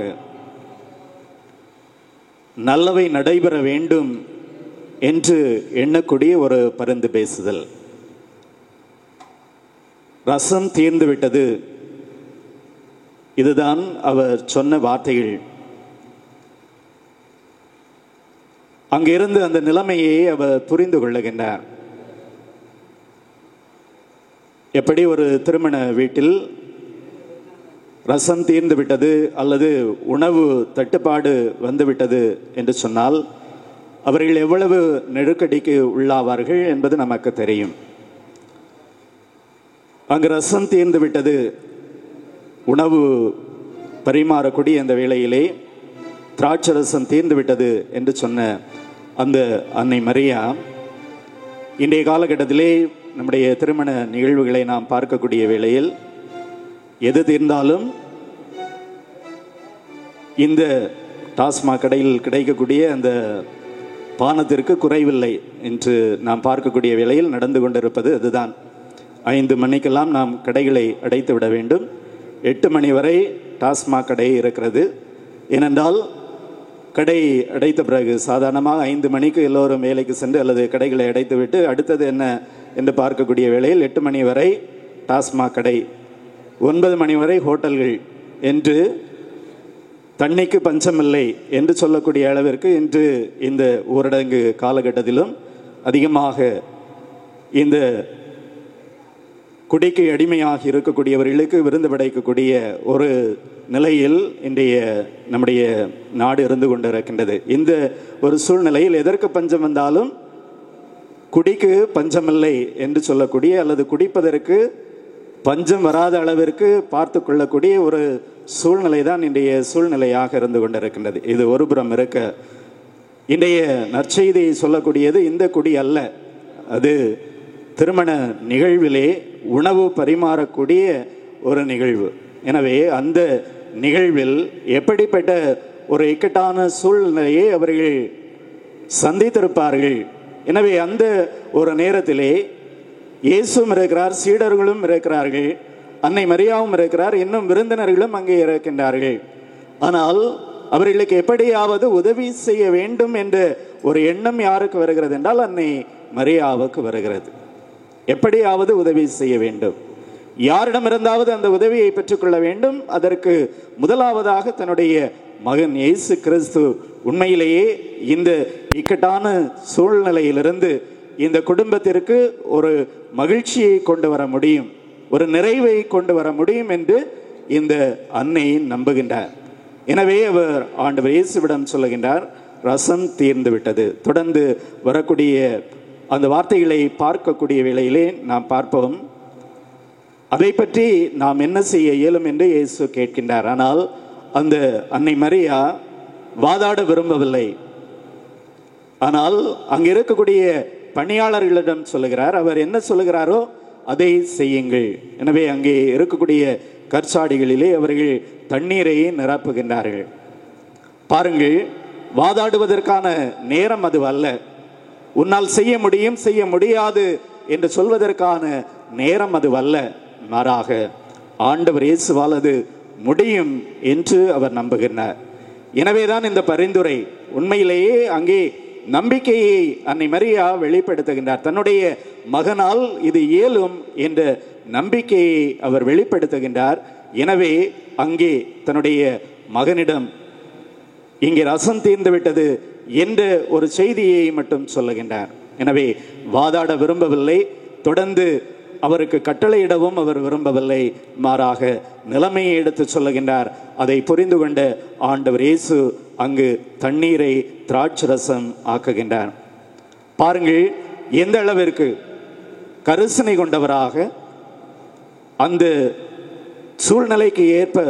நல்லவை நடைபெற வேண்டும் என்று எண்ணக்கூடிய ஒரு பரிந்து பேசுதல். ரசம் தீர்ந்து விட்டது, இதுதான் அவர் சொன்ன வார்த்தைகள். அங்கிருந்து அந்த நிலைமையை அவர் புரிந்து கொள்ளுகின்றார். எப்படி ஒரு திருமண வீட்டில் ரசம் தீர்ந்து விட்டது அல்லது உணவு தட்டுப்பாடு வந்துவிட்டது என்று சொன்னால் அவர்கள் எவ்வளவு நெருக்கடிக்கு உள்ளாவார்கள் என்பது நமக்கு தெரியும். அங்கு ரசம் தீர்ந்து விட்டது, உணவு பரிமாறக்கூடிய அந்த வேளையிலே திராட்சை ரசம் தீர்ந்து விட்டது என்று சொன்ன அந்த அன்னை மரியா இன்றைய காலகட்டத்திலே நம்முடைய திருமண நிகழ்வுகளை நாம் பார்க்கக்கூடிய வேளையில் எது தீர்ந்தாலும் இந்த டாஸ்மாக் கடையில் கிடைக்கக்கூடிய அந்த பானத்திற்கு குறைவில்லை என்று நாம் பார்க்கக்கூடிய வேளையில் நடந்து கொண்டிருப்பது அதுதான். 5 மணிக்கெல்லாம் நாம் கடைகளை அடைத்து விட வேண்டும். 8 மணி வரை டாஸ்மாக் கடை இருக்கிறது. ஏனென்றால் கடை அடைத்த பிறகு சாதாரணமாக 5 மணிக்கு எல்லோரும் வேலைக்கு சென்று அல்லது கடைகளை அடைத்து விட்டு அடுத்தது என்ன என்று பார்க்கக்கூடிய வேளையில் 8 மணி வரை டாஸ்மாக் கடை 9 மணி வரை ஹோட்டல்கள் என்று தண்ணிக்கு பஞ்சமில்லை என்று சொல்லக்கூடிய அளவிற்கு இன்று இந்த ஊரடங்கு காலகட்டத்திலும் அதிகமாக இந்த குடிக்கு அடிமையாக இருக்கக்கூடியவர்களுக்கு விருந்து படைக்கக்கூடிய ஒரு நிலையில் இன்றைய நம்முடைய நாடு இருந்து கொண்டிருக்கின்றது. இந்த ஒரு சூழ்நிலையில் எதற்கு பஞ்சம் வந்தாலும் குடிக்கு பஞ்சமில்லை என்று சொல்லக்கூடிய அல்லது குடிப்பதற்கு பஞ்சம் வராத அளவிற்கு பார்த்து கொள்ளக்கூடிய ஒரு சூழ்நிலை தான் இன்றைய சூழ்நிலையாக இருந்து கொண்டிருக்கின்றது. இது ஒரு புறம் இருக்க, இன்றைய நற்செய்தியை சொல்லக்கூடியது இந்த குடி அல்ல, அது திருமண நிகழ்விலே உணவு பரிமாறக்கூடிய ஒரு நிகழ்வு. எனவே அந்த நிகழ்வில் எப்படிப்பட்ட ஒரு இக்கட்டான சூழ்நிலையை அவர்கள் சந்தித்திருப்பார்கள். எனவே அந்த ஒரு நேரத்திலே இயேசுவும் இருக்கிறார், சீடர்களும் இருக்கிறார்கள், அன்னை மரியாவும் இருக்கிறார், இன்னும் விருந்தினர்களும் அங்கே இருக்கின்றார்கள். ஆனால் அவர்களுக்கு எப்படியாவது உதவி செய்ய வேண்டும் என்ற ஒரு எண்ணம் யாருக்கு வருகிறது என்றால் அன்னை மரியாவுக்கு வருகிறது. எப்படியாவது உதவி செய்ய வேண்டும், யாரிடமிருந்தாவது அந்த உதவியை பெற்றுக்கொள்ள வேண்டும். அதற்கு முதலாவதாக தன்னுடைய மகன் இயேசு கிறிஸ்து உண்மையிலேயே இந்த இக்கட்டான சூழ்நிலையிலிருந்து இந்த குடும்பத்திற்கு ஒரு மகிழ்ச்சியை கொண்டு வர முடியும், ஒரு நிறைவை கொண்டு வர முடியும் என்று இந்த அன்னை நம்புகின்றார். எனவே அவர் ஆண்டவர் இயேசுவிடம் சொல்லுகின்றார், ரசம் தீர்ந்து விட்டது. தொடர்ந்து வரக்கூடிய அந்த வார்த்தைகளை பார்க்கக்கூடிய வேளையிலே நாம் பார்ப்போம், அதை பற்றி நாம் என்ன செய்ய இயலும் என்று இயேசு கேட்கின்றார். ஆனால் அந்த அன்னை மரியா வாதாட விரும்பவில்லை. ஆனால் அங்கு இருக்கக்கூடிய பணியாளர்களிடம் சொல்லுகிறார், அவர் என்ன சொல்லுகிறாரோ அதை செய்யுங்கள். எனவே அங்கே இருக்கக்கூடிய கற்சாடிகளிலே அவர்கள் தண்ணீரை நிரப்புகின்றார்கள். பாருங்கள், வாதாடுவதற்கான நேரம் அது அல்ல, உன்னால் செய்ய முடியும் செய்ய முடியாது என்று சொல்வதற்கான நேரம் அது அல்ல. மாறாக ஆண்டவர் இயேசுவால் அது முடியும் என்று அவர் நம்புகிறார். எனவேதான் இந்த பரிந்துரை உண்மையிலேயே அங்கே நம்பிக்கையை அன்னை மரியா வெளிப்படுத்துகின்றார். தன்னுடைய மகனால் இது இயலும் என்ற நம்பிக்கையை அவர் வெளிப்படுத்துகின்றார். எனவே அங்கே தன்னுடைய மகனிடம் இங்கே ரசம் தீர்ந்து விட்டது என்ற ஒரு செய்தியை மட்டும் சொல்லுகின்றார். எனவே வாதாட விரும்பவில்லை, தொடர்ந்து அவருக்கு கட்டளையிடவும் அவர் விரும்பவில்லை. மாறாக நிலைமையை எடுத்து சொல்லுகின்றார். அதை புரிந்து கொண்ட ஆண்டவர் இயேசு அங்கு தண்ணீரை திராட்சரசம் ஆக்குகின்றார். பாருங்கள், எந்த அளவிற்கு கரிசனை கொண்டவராக அந்த சூழ்நிலைக்கு ஏற்ப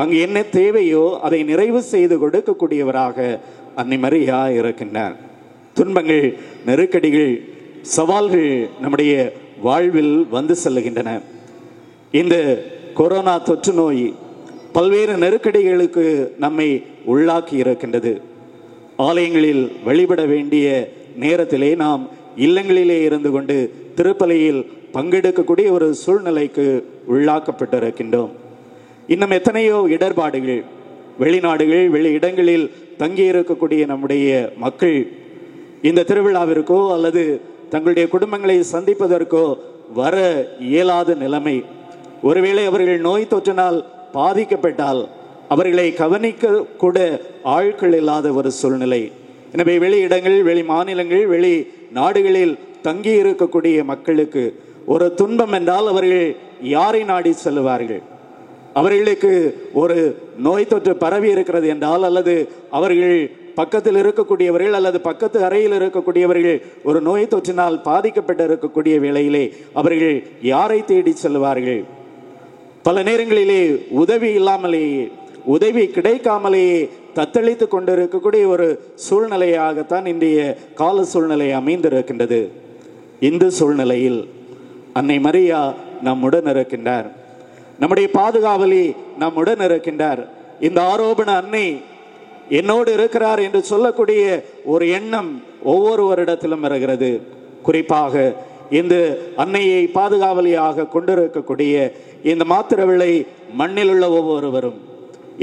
அங்கு என்ன தேவையோ அதை நிறைவு செய்து கொடுக்கக்கூடியவராக அன்னை மரியா இருக்கின்றார். துன்பங்கள், நெருக்கடிகள், சவால்கள் நம்முடைய வாழ்வில் வந்து செல்லுகின்றன. இந்த கொரோனா தொற்று நோய் பல்வேறு நெருக்கடிகளுக்கு நம்மை உள்ளாக்கி இருக்கின்றது. ஆலயங்களில் வழிபட வேண்டிய நேரத்திலே நாம் இல்லங்களிலே இருந்து கொண்டு திருப்பலியில் பங்கெடுக்கக்கூடிய ஒரு சூழ்நிலைக்கு உள்ளாக்கப்பட்டிருக்கின்றோம். இன்னும் எத்தனையோ இடர்பாடுகள், வெளிநாடுகள், வெளி இடங்களில் தங்கியிருக்கக்கூடிய நம்முடைய மக்கள் இந்த திருவிழாவிற்கோ அல்லது தங்களுடைய குடும்பங்களை சந்திப்பதற்கோ வர இயலாத நிலைமை. ஒருவேளை அவர்கள் நோய் தொற்றினால் பாதிக்கப்பட்டால் அவர்களை கவனிக்க கூட ஆட்கள் இல்லாத ஒரு சூழ்நிலை. எனவே வெளி இடங்கள், வெளி மாநிலங்கள், வெளி நாடுகளில் தங்கி இருக்கக்கூடிய மக்களுக்கு ஒரு துன்பம் என்றால் அவர்கள் யாரை நாடி செல்வார்கள்? அவர்களுக்கு ஒரு நோய் தொற்று பரவி இருக்கிறது என்றால், அல்லது அவர்கள் பக்கத்தில் இருக்கக்கூடியவர்கள் அல்லது பக்கத்து அறையில் இருக்கக்கூடியவர்கள் ஒரு நோய் தொற்றினால் பாதிக்கப்பட்டு இருக்கக்கூடிய வேளையிலே அவர்கள் யாரை தேடி செல்வார்கள்? பல நேரங்களிலே உதவி இல்லாமலேயே, உதவி கிடைக்காமலேயே தத்தளித்து கொண்டிருக்கக்கூடிய ஒரு சூழ்நிலையாகத்தான் இன்றைய கால சூழ்நிலை அமைந்திருக்கின்றது. இந்த சூழ்நிலையில் அன்னை மரியா நம்முடன் இருக்கின்றார், நம்முடைய பாதுகாவலி நம்முடன் இருக்கின்றார். இந்த ஆரோபண அன்னை என்னோடு இருக்கிறார் என்று சொல்லக்கூடிய ஒரு எண்ணம் ஒவ்வொருவரிடத்திலும் வருகிறது. குறிப்பாக இந்த அன்னையை பாதுகாவலியாக கொண்டிருக்கக்கூடிய இந்த மாத்திரவிளை மண்ணில் உள்ள ஒவ்வொருவரும்,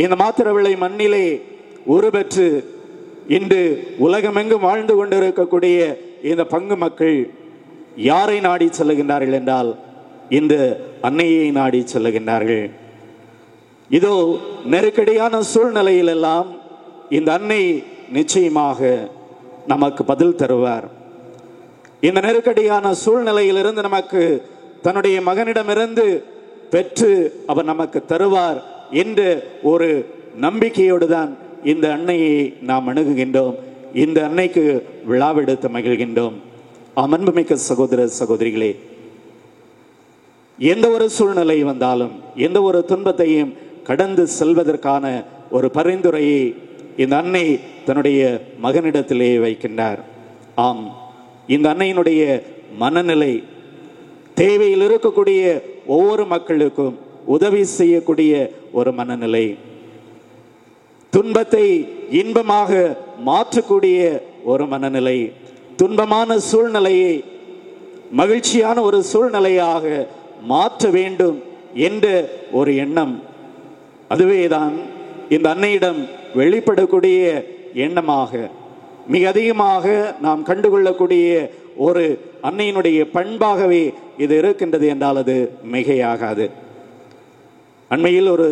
இந்த மாத்திரவிளை மண்ணிலே உருபெற்று இன்று உலகமெங்கும் வாழ்ந்து கொண்டிருக்கக்கூடிய இந்த பங்கு மக்கள் யாரை நாடி செல்லுகின்றார்கள் என்றால், இந்த அன்னையை நாடி செல்லுகின்றார்கள். இதோ நெருக்கடியான சூழ்நிலையிலெல்லாம் இந்த அன்னை நிச்சயமாக நமக்கு பதில் தருவார். இந்த நெருக்கடியான சூழ்நிலையிலிருந்து நமக்கு தன்னுடைய மகனிடமிருந்து பெற்று அவர் நமக்கு தருவார் என்ற ஒரு நம்பிக்கையோடு தான் இந்த அன்னையை நாம் அணுகுகின்றோம். இந்த அன்னைக்கு விழாவெடுத்து மகிழ்கின்றோம். அன்புமிக்க சகோதர சகோதரிகளே, எந்த ஒரு சூழ்நிலை வந்தாலும் எந்த ஒரு துன்பத்தையும் கடந்து செல்வதற்கான ஒரு பரிந்துரையை இந்த அன்னை தன்னுடைய மகனிடத்திலே வைக்கின்றார். ஆம், இந்த அன்னையினுடைய மனநிலை தேவையில் இருக்கக்கூடிய ஒவ்வொரு மக்களுக்கும் உதவி செய்யக்கூடிய ஒரு மனநிலை, துன்பத்தை இன்பமாக மாற்றக்கூடிய ஒரு மனநிலை, துன்பமான சூழ்நிலையை மகிழ்ச்சியான ஒரு சூழ்நிலையாக மாற்ற வேண்டும் என்ற ஒரு எண்ணம், அதுவேதான் இந்த அன்னையிடம் வெளிப்படக்கூடிய எண்ணமாக மிக அதிகமாக நாம் கண்டுகொள்ளக்கூடிய ஒரு அன்னையினுடைய பண்பாகவே இது இருக்கின்றது என்றால் அது மிகையாகாது. அண்மையில் ஒரு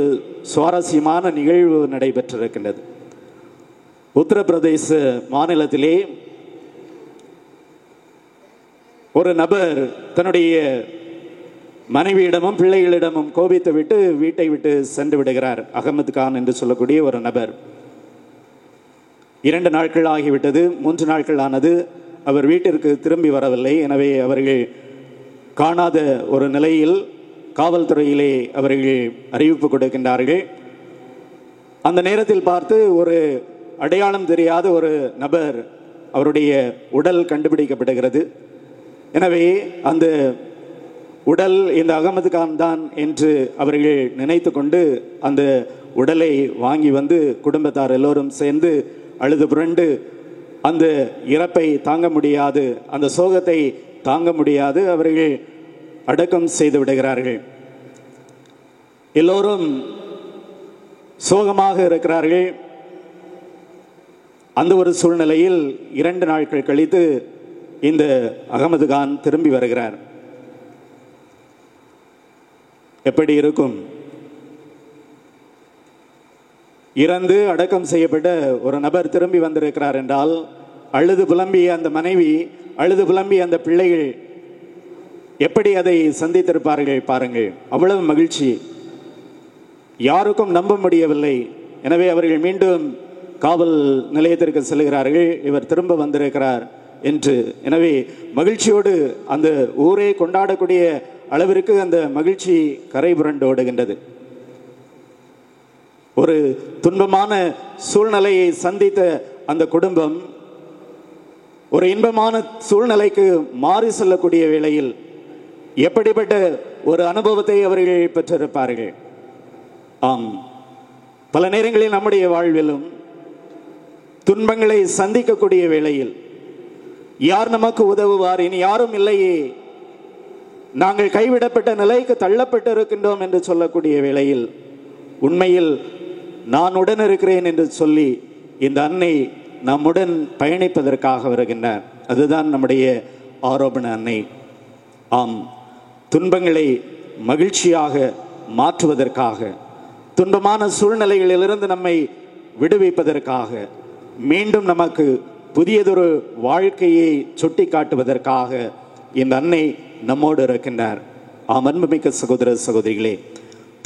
சுவாரஸ்யமான நிகழ்வு நடைபெற்றிருக்கின்றது. உத்தரப்பிரதேச மாநிலத்திலே ஒரு நபர் தன்னுடைய மனைவியிடமும் பிள்ளைகளிடமும் கோபித்து விட்டு வீட்டை விட்டு சென்று விடுகிறார். அகமது கான் என்று சொல்லக்கூடிய ஒரு நபர். 2 நாட்கள் ஆகிவிட்டது, 3 நாட்கள் ஆனது, அவர் வீட்டிற்கு திரும்பி வரவில்லை. எனவே அவர்கள் காணாத ஒரு நிலையில் காவல்துறையிலே அவர்கள் அறிவிப்பு கொடுக்கின்றார்கள். அந்த நேரத்தில் பார்த்து ஒரு அடையாளம் தெரியாத ஒரு நபர் அவருடைய உடல் கண்டுபிடிக்கப்படுகிறது. எனவே அந்த உடல் இந்த அகமது கான் தான் என்று அவர்கள் நினைத்து கொண்டு அந்த உடலை வாங்கி வந்து குடும்பத்தார் எல்லோரும் சேர்ந்து அழுது புரண்டு அந்த இறப்பை தாங்க முடியாது, அந்த சோகத்தை தாங்க முடியாது அவர்கள் அடக்கம் செய்து விடுகிறார்கள். எல்லோரும் சோகமாக இருக்கிறார்கள். அந்த ஒரு சூழ்நிலையில் 2 நாட்கள் கழித்து இந்த அகமது கான் திரும்பி வருகிறார். எப்படி இருக்கும்? இறந்து அடக்கம் செய்யப்பட்ட ஒரு நபர் திரும்பி வந்திருக்கிறார் என்றால் அழுது புலம்பிய அந்த மனைவி, அழுது புலம்பிய அந்த பிள்ளைகள் எப்படி அதை சந்தித்திருப்பார்கள் பாருங்கள். அவ்வளவு மகிழ்ச்சி, யாருக்கும் நம்ப முடியவில்லை. எனவே அவர்கள் மீண்டும் காவல் நிலையத்திற்கு செல்கிறார்கள், இவர் திரும்ப வந்திருக்கிறார் என்று. எனவே மகிழ்ச்சியோடு அந்த ஊரே கொண்டாடக்கூடிய அளவிற்கு அந்த மகிழ்ச்சி கரை புரண்டு ஓடுகின்றது. ஒரு துன்பமான சூழ்நிலையை சந்தித்த அந்த குடும்பம் ஒரு இன்பமான சூழ்நிலைக்கு மாறி செல்லக்கூடிய வேளையில் எப்படிப்பட்ட ஒரு அனுபவத்தை அவர்கள் பெற்றிருப்பார்கள். ஆம், பல நேரங்களில் நம்முடைய வாழ்விலும் துன்பங்களை சந்திக்கக்கூடிய வேளையில் யார் நமக்கு உதவுவார், இனி யாரும் இல்லையே, நாங்கள் கைவிடப்பட்ட நிலைக்கு தள்ளப்பட்டு இருக்கின்றோம் என்று சொல்லக்கூடிய வேளையில் உண்மையில் நான் உடன் இருக்கிறேன் என்று சொல்லி இந்த அன்னை நம்முடன் பயணிப்பதற்காக வருகின்றார். அதுதான் நம்முடைய ஆரோபண அன்னை. ஆம், துன்பங்களை மகிழ்ச்சியாக மாற்றுவதற்காக, துன்பமான சூழ்நிலைகளிலிருந்து நம்மை விடுவிப்பதற்காக, மீண்டும் நமக்கு புதியதொரு வாழ்க்கையை சுட்டி காட்டுவதற்காக இந்த அன்னை நம்மோடு இருக்கின்றார். ஆம், அன்புமிக்க சகோதர சகோதரிகளே,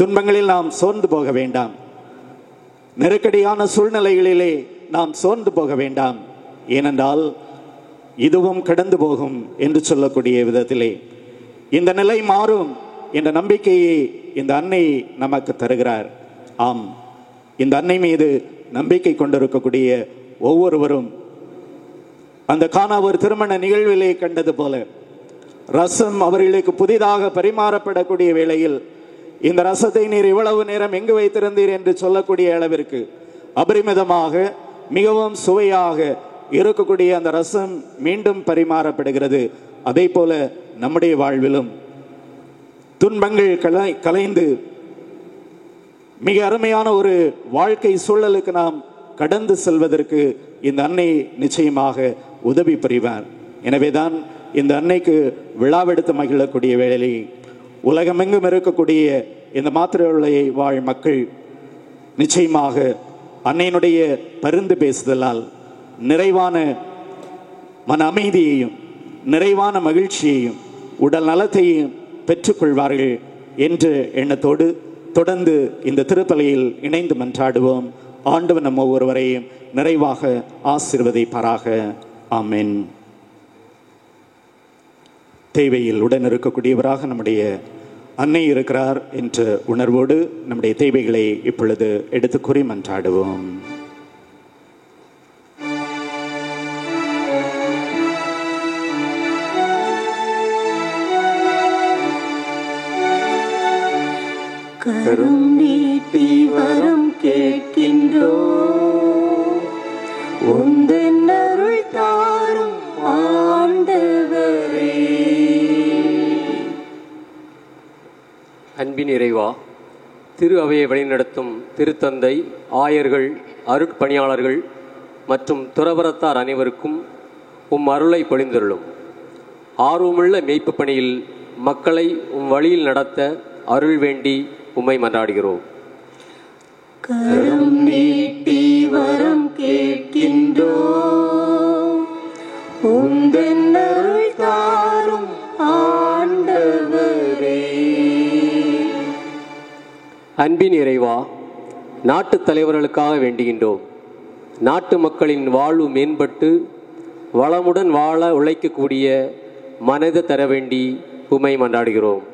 துன்பங்களில் நாம் சோர்ந்து போக வேண்டாம். நெருக்கடியான சூழ்நிலைகளிலே நாம் சோர்ந்து போக வேண்டாம். ஏனென்றால் இதுவும் கடந்து போகும் என்று சொல்லக்கூடிய விதத்திலே இந்த நிலை மாறும் என்ற நம்பிக்கையை இந்த அன்னை நமக்கு தருகிறார். ஆம், இந்த அன்னை மீது நம்பிக்கை கொண்டிருக்கக்கூடிய ஒவ்வொருவரும் அந்த கானா ஒரு திருமண நிகழ்விலே கண்டது போல ரசம் அவர்களுக்கு புதிதாக பரிமாறப்படக்கூடிய வேளையில் இந்த ரசத்தை நீர் இவ்வளவு நேரம் எங்கு வைத்திருந்தீர் என்று சொல்லக்கூடிய அளவிற்கு அபரிமிதமாக மிகவும் சுவையாக இருக்கக்கூடிய அந்த ரசம் மீண்டும் பரிமாறப்படுகிறது. அதே போல நம்முடைய வாழ்விலும் துன்பங்கள் கலைந்து மிக அருமையான ஒரு வாழ்க்கை சூழலுக்கு நாம் கடந்து செல்வதற்கு இந்த அன்னை நிச்சயமாக உதவி புரிவார். எனவேதான் இந்த அன்னைக்கு விழாவெடுத்து மகிழக்கூடிய வேளையில் உலகமெங்கும் இருக்கக்கூடிய இந்த மாத்திரையை வாழ் மக்கள் நிச்சயமாக அன்னையினுடைய பரிந்து பேசுதலால் நிறைவான மன அமைதியையும் நிறைவான மகிழ்ச்சியையும் உடல் நலத்தையும் பெற்றுக்கொள்வார்கள் என்ற எண்ணத்தோடு தொடர்ந்து இந்த திருப்பலியில் இணைந்து மன்றாடுவோம். ஆண்டவர் நம்ம ஒவ்வொருவரையும் நிறைவாக ஆசீர்வதிப்பாராக. ஆமென். தேவையில் உடன் இருக்கக்கூடியவராக நம்முடைய அன்னை இருக்கிறார் என்ற உணர்வோடு நம்முடைய தேவைகளை இப்பொழுது எடுத்து கூறி மன்றாடுவோம். கரம் நீட்டி வரம் கேட்கின்றோ, உந்தன் அருள் தாரும் ஆண்டவரே. அன்பின் இறைவா, திரு அவையை வழிநடத்தும் திருத்தந்தை, ஆயர்கள், அருட்பணியாளர்கள் மற்றும் துறவரத்தார் அனைவருக்கும் உம் அருளை பொழிந்தருளும். ஆர்வமுள்ள மேய்ப்பு பணியில் மக்களை உம் வழியில் நடத்த அருள் வேண்டி உம்மை மன்றாடுகிறோம். கரம் நீட்டி வரம் கேட்கின்றோ, உந்தன் அருள் தாரும் ஆண்டவரே. அன்பின் இறைவா, நாட்டு தலைவர்களுக்காக வேண்டுகின்றோம். நாட்டு மக்களின் வாழ்வு மேம்பட்டு வளமுடன் வாழ உழைக்கக்கூடிய மனதை தர வேண்டி உம்மை மன்றாடுகிறோம்.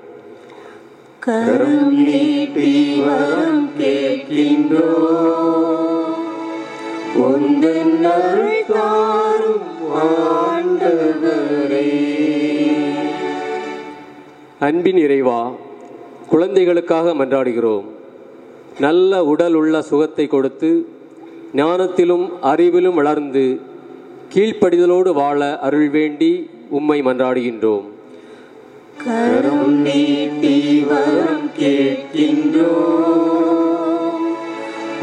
கரம் நீட்டி வரம் கேட்கின்றோ, உந்தன் அருள் தாரும் ஆண்டவரே. அன்பின் இறைவா, குழந்தைகளுக்காக மன்றாடுகிறோம். நல்ல உடல் உள்ள சுகத்தை கொடுத்து ஞானத்திலும் அறிவிலும் வளர்ந்து கீழ்ப்படிதலோடு வாழ அருள் வேண்டி உம்மை மன்றாடுகின்றோம். கரம் நீட்டி வரம் கேட்கின்றோ,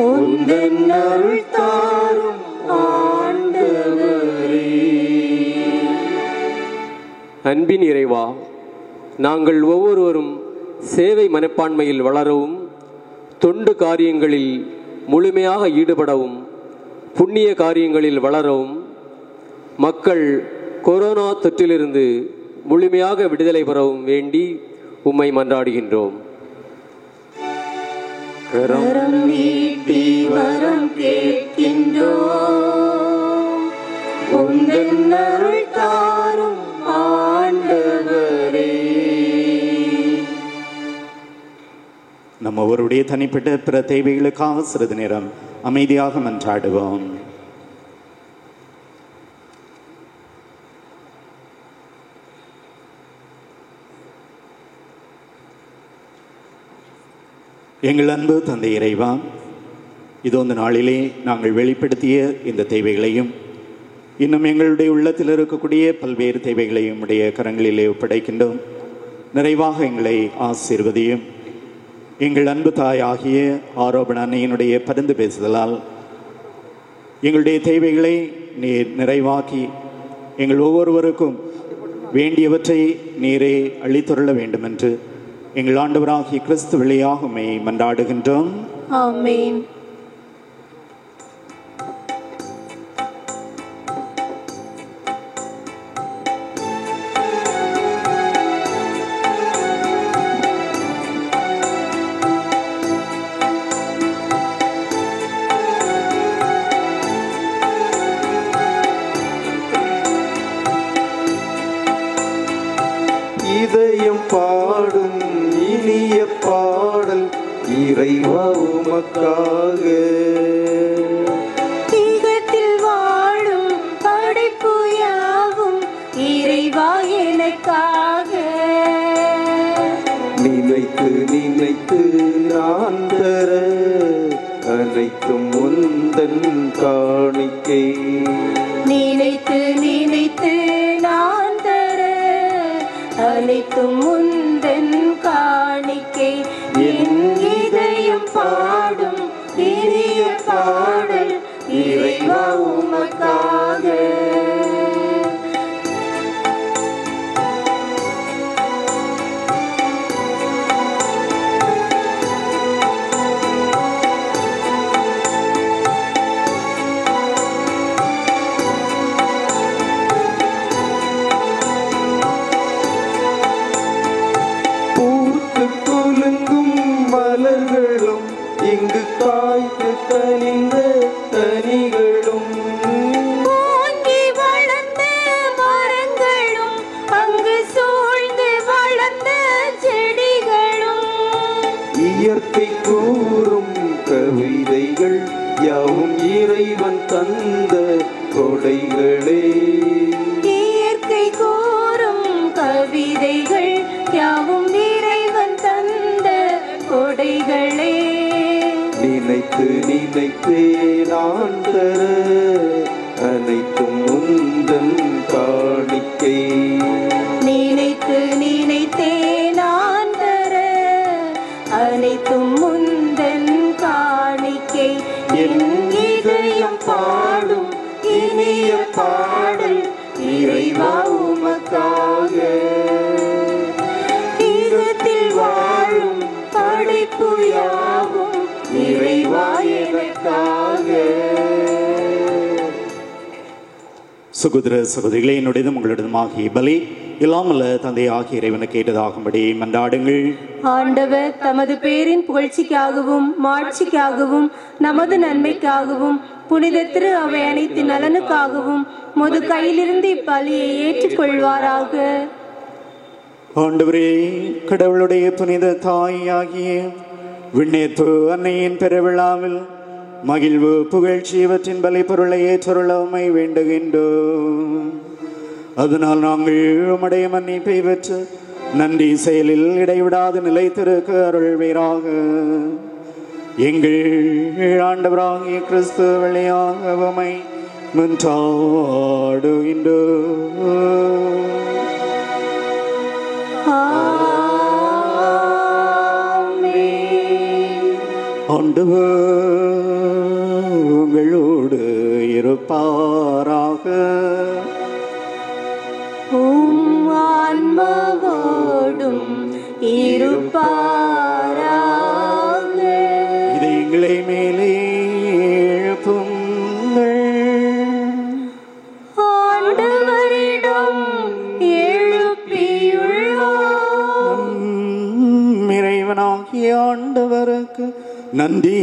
உந்தன் அருள் தாரும் ஆண்டவரே. அன்பின் இறைவா, நாங்கள் ஒவ்வொருவரும் சேவை மனப்பான்மையில் வளரவும் தொண்டு காரியங்களில் முழுமையாக ஈடுபடவும் புண்ணிய காரியங்களில் வளரவும் மக்கள் கொரோனா தொற்றிலிருந்து முழுமையாக விடுதலை பெறவும் வேண்டி உம்மை மன்றாடுகின்றோம். கரம் நீட்டி வரம் கேட்கின்றோ, உந்தன் அருள் தாரும் ஆண்டவரே. நம்ம ஒருவருடைய தனிப்பட்ட பிற தேவைகளுக்காக சிறிது நேரம் அமைதியாக மன்றாடுவோம். எங்கள் அன்பு தந்தை இறைவா, இதோ இந்த நாளிலே நாங்கள் வெளிப்படுத்திய இந்த தேவைகளையும் இன்னும் எங்களுடைய உள்ளத்தில் இருக்கக்கூடிய பல்வேறு தேவைகளையும் உடைய கரங்களிலே ஒப்படைக்கின்றோம். நிறைவாக எங்களை ஆசீர்வதியும். எங்கள் அன்பு தாய் ஆகிய ஆரோபண அன்னையினுடைய பரிந்து பேசுதலால் எங்களுடைய தேவைகளை நீர் நிறைவாக்கி எங்கள் ஒவ்வொருவருக்கும் வேண்டியவற்றை நீரே அளித்தருள வேண்டும் என்று எங்கள் ஆண்டவராகிய கிறிஸ்து வழியாக உம்மை மன்றாடுகின்றோம். ஆமென். இதயம் பாடும் இனிய பாடல் இறைவா உமக்காக. ஈகத்தில் வாழும் படைப்பு யாவும் இறைவா எனக்காக. நினைத்து நினைத்து நான் தர அனைத்தும் உந்தன் காணிக்கை. நினைத்து நினைத்து நான் தர அனைத்தும் உந்தன் காணிக்கை. என் இதயம் பாடும் இனிய பாடல் இறைவா உமக்காக. இயற்கை கூறும் கவிதைகள் யாவும் இறைவன் தந்த கொடைகளே. இயற்கை கூறும் கவிதைகள் யாவும் இறைவன் தந்த கொடைகளே. நினைத்து நினைத்தே நான் தர அனைத்தும் உந்தன் காணிக்கை. நினைத்து நினைத்தே நான் தர அனைத்தும் முந்தன் காணிக்கை. என் இதயம் பாடும் இனிய பாடல் இறைவா உமக்காக. ஈகத்தில் வாழும் படைப்பு யாவும் இறைவா எனக்காக. சகோதர சகோதரிகளே, என்னுடையதும் உங்களுடையதுமாகிய பலி இல்லாமல்ல தந்தையாகிய இறைவனுக்கு கேட்டதாகும்படி மன்றாடுங்கள். ஆண்டவர் தமது பேரின் புகழ்ச்சிக்காகவும் மாட்சிக்காகவும் நமது நன்மைக்காகவும் புனித திரு அவை அனைத்து நலனுக்காகவும் முது கையிலிருந்து இப்பலியை ஏற்றுக்கொள்வாராக. ஆண்டவரே, கடவுளுடைய புனித தாயாகிய விண்ணேற்பு அன்னையின் பெருவிழாவில் மகிழ்வு புகழ்ச்சி இவற்றின் பலி பொருளை ஏற்றருளமை வேண்டுகின்றோம். அதனால் நாங்கள் உம்முடைய மன்னிப்பை பெற்று நன்றி செயலில் இடைவிடாது நிலைத்திருக்க அருள்வீராக. எங்கள் ஆண்டவராகிய கிறிஸ்து வழியாக உம்மை மன்றாடுகின்றோம். ஆண்டவர் உங்களோடு இருப்பாராக. உம் ஆன்மாவோடும் இருப்பாராக. இதை எங்களை மேலே எழுப்புங்கள். ஆண்டவரிடம் எழுப்பியுள்ளோம். இறைவனாகிய ஆண்டவருக்கு நன்றி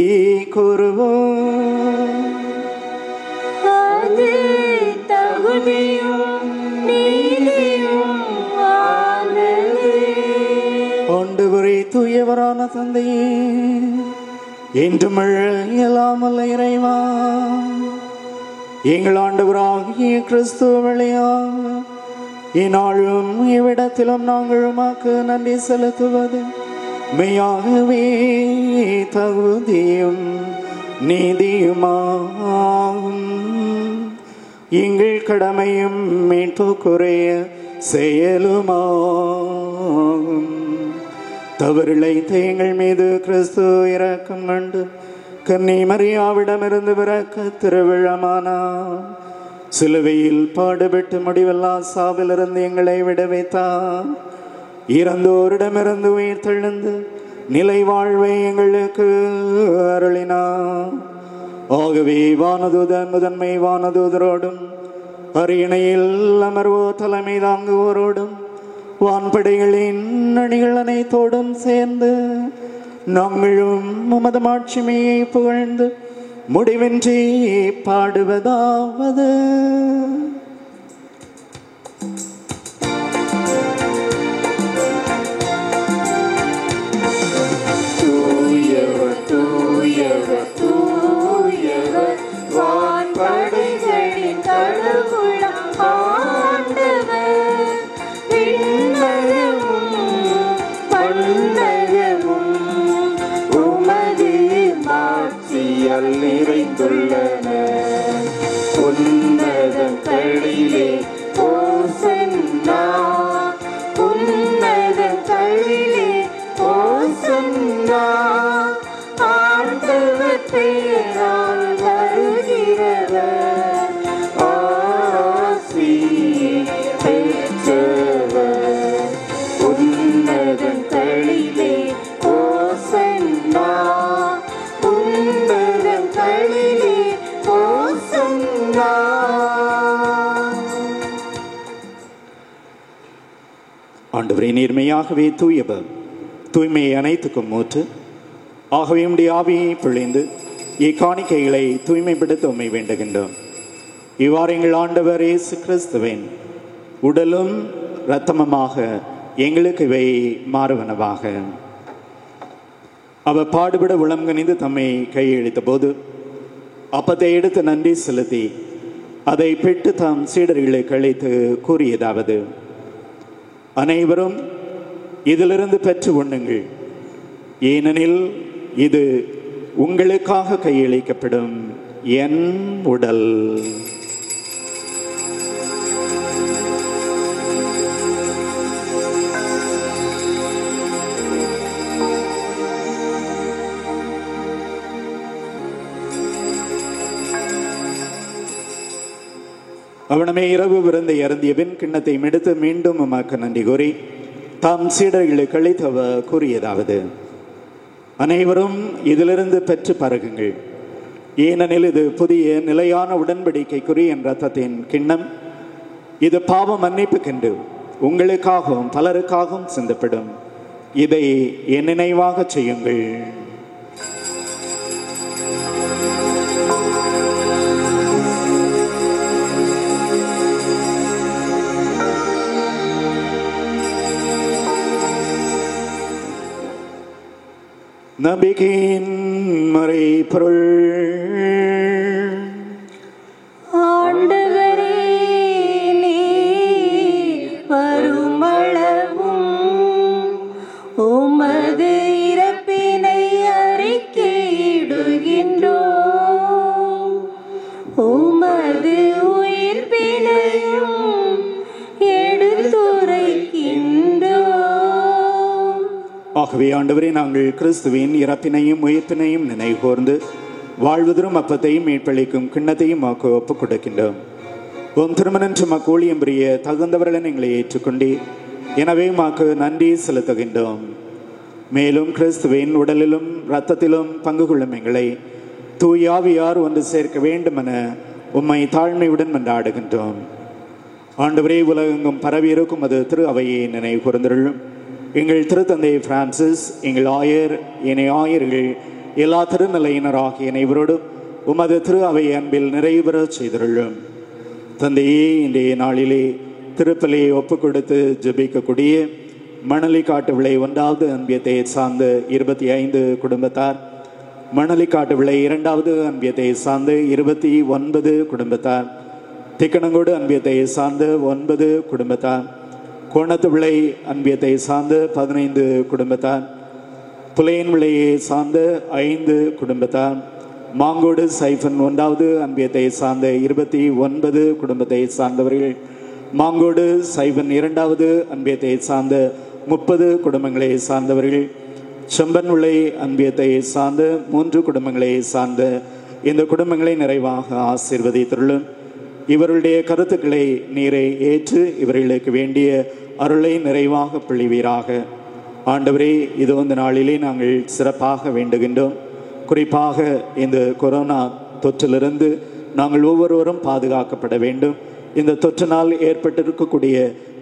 கூறுவோம். அது தகுதியும் நீதியும் ஆனது. ஆண்டவரே, தூயவரான தந்தையே, என்றும் இயலாமல் இறைவா, எங்கள் ஆண்டவராகிய கிறிஸ்து வழியாக இந்நாளும் இவ்விடத்திலும் நாங்கள் உமக்கு நன்றி செலுத்துவது மெய்யாகவே தகுதியும் நீதியுமாகும். எங்கள் கடமையும் மீட்புக்குரிய செயலுமாகும். தவறிழைத்த எங்கள் மீது கிறிஸ்து இரக்கம் கண்டு கன்னி மரியாவிடமிருந்து பிறக்க திருவிழமானார். சிலுவையில் பாடுபட்டு முடிவில்லா சாவிலிருந்து எங்களை விடுவித்தார். இறந்தோரிடமிருந்து உயிர் தெழுந்து நிலை வாழ்வை எங்களுக்கு அருளினார். ஆகவே வானதூதன் முதன்மை வானதூதரோடும் அரியணையில் அமர்வோ தலைமை தாங்குவோரோடும் வான்படைகளின் அணிகள் அனைத்தோடும் சேர்ந்து நாங்களும் உமது மாட்சிமையை புகழ்ந்து முடிவின்றி பாடுவதாவது. தூயவர் தூயவர் தூயவர் வான்படைகளின் கடவுளாம் ஆண்டவர். விண்ணகமும் மண்ணகமும் உமது மாட்சியால் நிறைந்துள்ளன. உன்னதங்களிலே ஓசன்னா, உன்னதங்களிலே ஓசன்னா. ஆண்டவர் பெயரால் வருகிறவர் ஆசி பெற்றவர். உன்னதங்களிலே ஓசன்னா, உன்னதங்களிலே ஓசன்னா. ஆண்டவரே, நேர்மையாகவே தூயவர், தூய்மையை அனைத்துக்கும் மூற்று. ஆகவே உம்முடைய ஆவியை பிழிந்து இக்காணிக்கைகளை தூய்மைப்படுத்த உம்மை வேண்டுகின்றோம். இவ்வாறு எங்கள் ஆண்டவர் இயேசு கிறிஸ்துவின் உடலும் இரத்தமுமாக எங்களுக்கு இவை மாறுவனவாக. அவர் பாடுபட உளம் கனிந்து தம்மை கையெழுத்த போது அப்பத்தை எடுத்து நன்றி செலுத்தி அதை பெற்று தாம் சீடர்களுக்கு அழைத்து கூறியதாவது: அனைவரும் இதிலிருந்து பெற்று உண்ணுங்கள், ஏனெனில் இது உங்களுக்காக கையளிக்கப்படும் என் உடல். அவனமே இரவு விருந்தை அருந்திய பின் கிண்ணத்தை எடுத்து மீண்டும் உமக்கு நன்றி கூறி தாம் சீடர்களுக்கு அழைத்து அவர் கூறியதாவது: அனைவரும் இதிலிருந்து பெற்று பருகுங்கள், ஏனெனில் இது புதிய நிலையான உடன்படிக்கைக்குரிய என் ரத்தத்தின் கிண்ணம். இது பாவ மன்னிப்புக்கென்று உங்களுக்காகவும் பலருக்காகவும் சிந்தப்படும். இதை என் நினைவாக செய்யுங்கள். நம்பிக்கையின் மறைபொருள். ஆண்டவரே, நீர் வருமளவும் உமது இறப்பினை அறிக்கையிடுகின்றோம், உமது உயிர்ப்பினையும் எடுத்துரைக்கின்றோம். ஆகவே ஆண்டவரே, நாங்கள் கிறிஸ்துவின் இறப்பினையும் உயிர்ப்பினையும் நினைவு கூர்ந்து வாழ்வதரும் அப்பத்தையும் மீட்பளிக்கும் கிண்ணத்தையும் மாக்கு ஒப்புக் கொடுக்கின்றோம். உம் திருமணன்று மக்கு ஊழியம் புரிய தகுந்தவர்களை எங்களை ஏற்றுக்கொண்டே, எனவே மாக்கு நன்றி செலுத்துகின்றோம். மேலும் கிறிஸ்துவின் உடலிலும் இரத்தத்திலும் பங்கு கொள்ளும் எங்களை தூயாவியார் ஒன்று சேர்க்க வேண்டுமென உம்மை தாழ்மையுடன் மன்றாடுகின்றோம். ஆண்டவரே, உலகெங்கும் பரவி இருக்கும் அது திரு அவையை நினைவு கூர்ந்தருளும். எங்கள் திருத்தந்தை பிரான்சிஸ், எங்கள் ஆயர், இணை ஆயர்கள், எல்லா திருநிலையினராகிய அனைவரோடும் உமது திரு அவை அன்பில் நிறைவுற செய்தருளும். தந்தையே, இன்றைய நாளிலே திருப்பலியை ஒப்புக் கொடுத்து ஜெபிக்கக்கூடிய மணலிக்காட்டு விளை 1வது அன்பியத்தை சார்ந்த 25 குடும்பத்தார், மணலிக்காட்டு விளை 2வது அன்பியத்தை சார்ந்த 29 குடும்பத்தார், திக்கணங்கோடு அன்பியத்தை சார்ந்த 9 குடும்பத்தார், கோணத்து விளை அன்பியத்தை சார்ந்த 15 குடும்பத்தார், புலையன் விளையை சார்ந்த 5 குடும்பத்தார், மாங்கோடு சைஃபன் 1வது அன்பியத்தை சார்ந்த 29 குடும்பத்தை சார்ந்தவர்கள், மாங்கோடு சைஃபன் 2வது அன்பியத்தை சார்ந்த 30 குடும்பங்களை சார்ந்தவர்கள், செம்பன் விளை அன்பியத்தை சார்ந்த 3 குடும்பங்களை சார்ந்த இந்த குடும்பங்களை நிறைவாக ஆசீர்வதித்துள்ளும். இவர்களுடைய கருத்துக்களை நீரை ஏற்று இவர்களுக்கு வேண்டிய அருளை நிறைவாக பொழிவீராக. ஆண்டவரே, இது இந்த நாளிலே நாங்கள் சிறப்பாக வேண்டுகின்றோம். குறிப்பாக இந்த கொரோனா தொற்றிலிருந்து நாங்கள் ஒவ்வொருவரும் பாதுகாக்கப்பட வேண்டும். இந்த தொற்றினால் ஏற்பட்டிருக்கக்கூடிய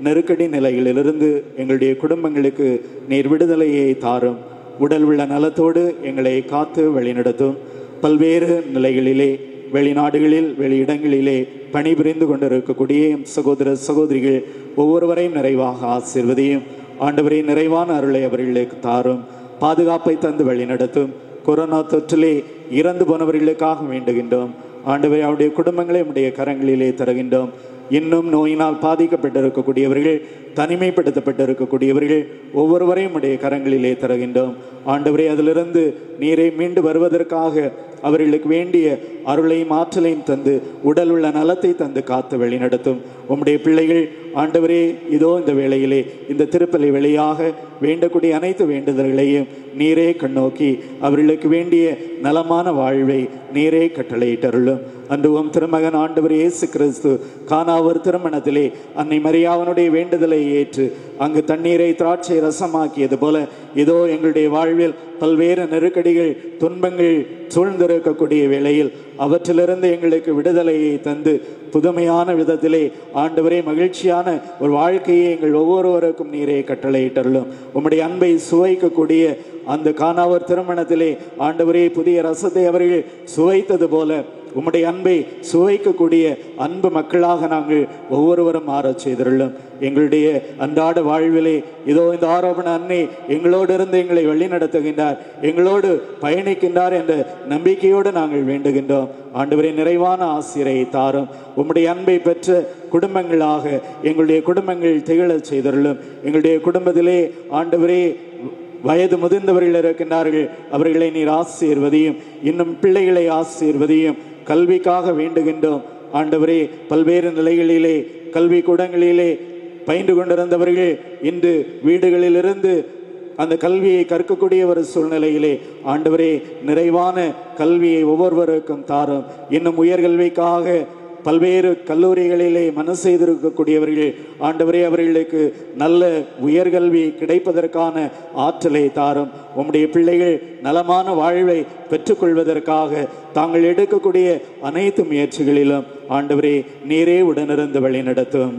நெருக்கடி நிலையிலிருந்து எங்களுடைய குடும்பங்களுக்கு நீர் விடுதலையை தாரும். உடல் உள்ள நலத்தோடு எங்களை காத்து வழிநடத்தும். பல்வேறு நிலைகளிலே, வெளிநாடுகளில், வெளியிடங்களிலே பணிபுரிந்து கொண்டிருக்கக்கூடிய சகோதர சகோதரிகள் ஒவ்வொருவரையும் நிறைவாக ஆசீர்வதியும். ஆண்டவரை, நிறைவான அருளை அவர்களுக்கு தாரும். பாதுகாப்பை தந்து வழிநடத்தும். கொரோனா தொற்றிலே இறந்து போனவர்களுக்காக வேண்டுகின்றோம். ஆண்டவரை, அவருடைய குடும்பங்களை உடைய கரங்களிலே தருகின்றோம். இன்னும் நோயினால் பாதிக்கப்பட்டிருக்கக்கூடியவர்கள், தனிமைப்படுத்தப்பட்டிருக்கக்கூடியவர்கள் ஒவ்வொருவரையும் உடைய கரங்களிலே தருகின்றோம். ஆண்டவரை, அதிலிருந்து நீரை மீண்டு வருவதற்காக அவர்களுக்கு வேண்டிய அருளையும் ஆற்றலையும் தந்து உடல் உள்ள நலத்தை தந்து காத்து வழிநடத்தும். உம்முடைய பிள்ளைகள் ஆண்டவரே, இதோ இந்த வேளையிலே இந்த திருப்பலி வழியாக வேண்டக்கூடிய அனைத்து வேண்டுதல்களையும் நீரே கண்ணோக்கி அவர்களுக்கு வேண்டிய நலமான வாழ்வை நீரே கட்டளையிட்டருளும். அன்றுவும் திருமகன் ஆண்டவர் இயேசு கிறிஸ்து கானாவூர் திருமணத்திலே அன்னை மரியாவனுடைய வேண்டுதலை ஏற்று அங்கு தண்ணீரை திராட்சை ரசமாக்கியது போல இதோ எங்களுடைய வாழ்வில் பல்வேறு நெருக்கடிகள், துன்பங்கள் சூழ்ந்திருக்கக்கூடிய வேளையில் அவற்றிலிருந்து எங்களுக்கு விடுதலையை தந்து புதுமையான விதத்திலே ஆண்டவரே மகிழ்ச்சியான ஒரு வாழ்க்கையை எங்கள் ஒவ்வொருவருக்கும் நீரே கட்டளையிட்டருளும். உம்முடைய அன்பை சுவைக்கக்கூடிய அந்த கானாவூர் திருமணத்திலே ஆண்டவரே புதிய ரசத்தை அவர்கள் சுவைத்தது போல உம்முடைய அன்பை சுவைக்கக்கூடிய அன்பு மக்களாக நாங்கள் ஒவ்வொருவரும் மாறச் செய்திருள்ளோம். எங்களுடைய அன்றாட வாழ்விலே இதோ இந்த ஆரோபண அன்னை எங்களோடு இருந்து எங்களை வழி நடத்துகின்றார், எங்களோடு பயணிக்கின்றார் என்ற நம்பிக்கையோடு நாங்கள் வேண்டுகின்றோம். ஆண்டவரே, நிறைவான ஆசிரியை தாரும். உம்முடைய அன்பை பெற்ற குடும்பங்களாக எங்களுடைய குடும்பங்கள் திகழச் செய்தருளும். எங்களுடைய குடும்பத்திலே ஆண்டவரே வயது முதிர்ந்தவர்கள் இருக்கின்றார்கள், அவர்களை நீர் ஆசீர்வதியும். இன்னும் பிள்ளைகளை ஆசீர்வதியும். கல்விக்காக வேண்டுகின்றோம் ஆண்டவரே. பல்வேறு நிலைகளிலே கல்வி கூடங்களிலே பயின்று கொண்டிருந்தவர்கள் இன்று வீடுகளிலிருந்து அந்த கல்வியை கற்கக்கூடிய ஒரு சூழ்நிலையிலே ஆண்டவரே நிறைவான கல்வியை ஒவ்வொருவருக்கும் தாரும். இன்னும் உயர்கல்விக்காக பல்வேறு கல்லூரிகளிலே மனு செய்திருக்கக்கூடியவர்கள் ஆண்டவரே அவர்களுக்கு நல்ல உயர்கல்வி கிடைப்பதற்கான ஆற்றலை தாரும். உம்முடைய பிள்ளைகள் நலமான வாழ்வை பெற்றுக்கொள்வதற்காக தாங்கள் எடுக்கக்கூடிய அனைத்து முயற்சிகளிலும் ஆண்டவரே நீரே உடனிருந்து வழி நடத்தும்.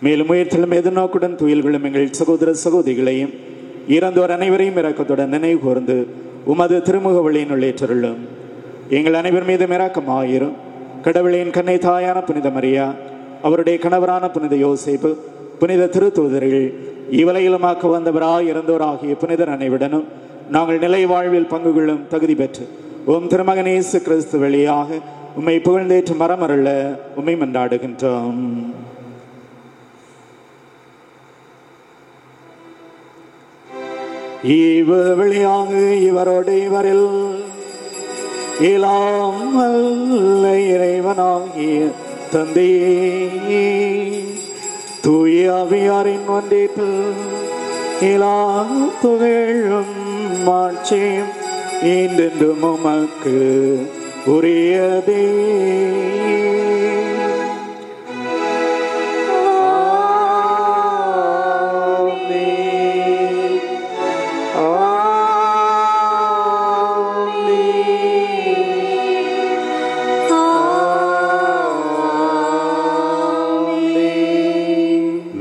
மேலும் முயற்சியிலும் எதிர்நோக்குடன் துயில்களும் எங்கள் சகோதர சகோதரிகளையும் இறந்தோர் அனைவரையும் இரக்கத்துடன் நினைவு கூர்ந்து உமது திருமுக வழியினுள் ஏற்றருளும். எங்கள் அனைவர் மீது இரக்கமாயிரும். கடவுளின் கன்னை தாயான புனித மரியா, அவருடைய கணவரான புனித யோசேப்பு, புனித திருத்தூதர்கள், இவலையிலுமாக்க வந்தவராய் இறந்தோர் ஆகிய புனிதர் அனைவருடனும் நாங்கள் நிலை வாழ்வில் பங்கு கொள்ளும் தகுதி பெற்று உம் திருமகன் இயேசு கிறிஸ்து வழியாக உம்மை புகழ்ந்தேற்று மரமருள உம்மை மன்றாடுகின்றோம். இவ வழியாக இவரோடு இவரில் இல்லாமல் இறைவனாகிய தந்தையே, தூய ஆவியாரின் ஒன்றிப்பில் இலா புகழும் மாட்சியும் என்றென்றும் உமக்கு உரியதே.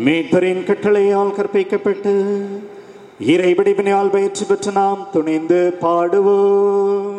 மீட்பரின் கட்டளையால் கற்பிக்கப்பட்டு இறைபடிப்பினால் பயிற்சி பெற்று நாம் துணிந்து பாடுவோம்.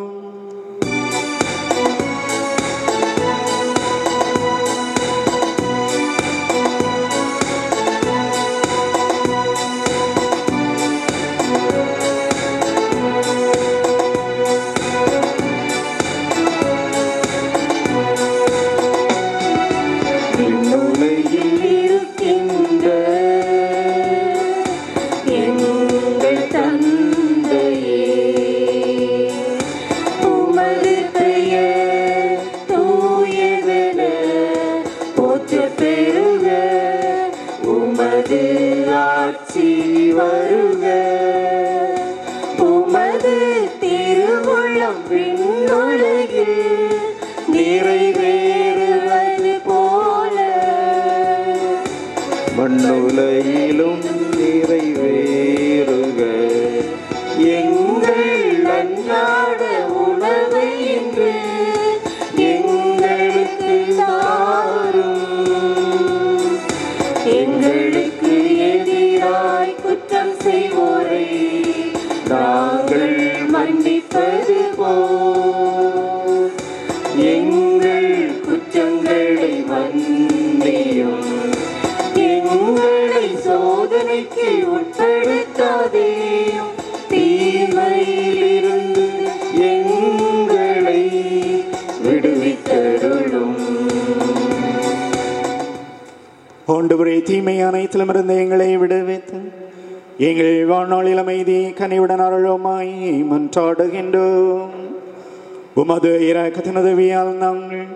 மண்ணுலகிலும் நிறைவேறுக. எங்கள் அன்றாட உணவை இன்று எங்களுக்கு தாரும். எங்களுக்கு எதிராய் குற்றம் செய்வோரை நாங்கள் மன்னிப்பது போல் எங்கள் குற்றங்களை மன்னியும். எங்களை சோதனைக்கு உட்படுத்தாதேயும், தீமையிலிருந்து எங்களை விடுவித்தருளும். ஆண்டவரே, தீமை அனைத்திலுமிருந்து எங்களை விடுவித்து எங்கள் வாழ்நாளில் அமைதி கனிவுடன் அருளுமாய் மன்றாடுகின்றோம். உமது இரக்கத்தின் உதவியால் நாங்கள்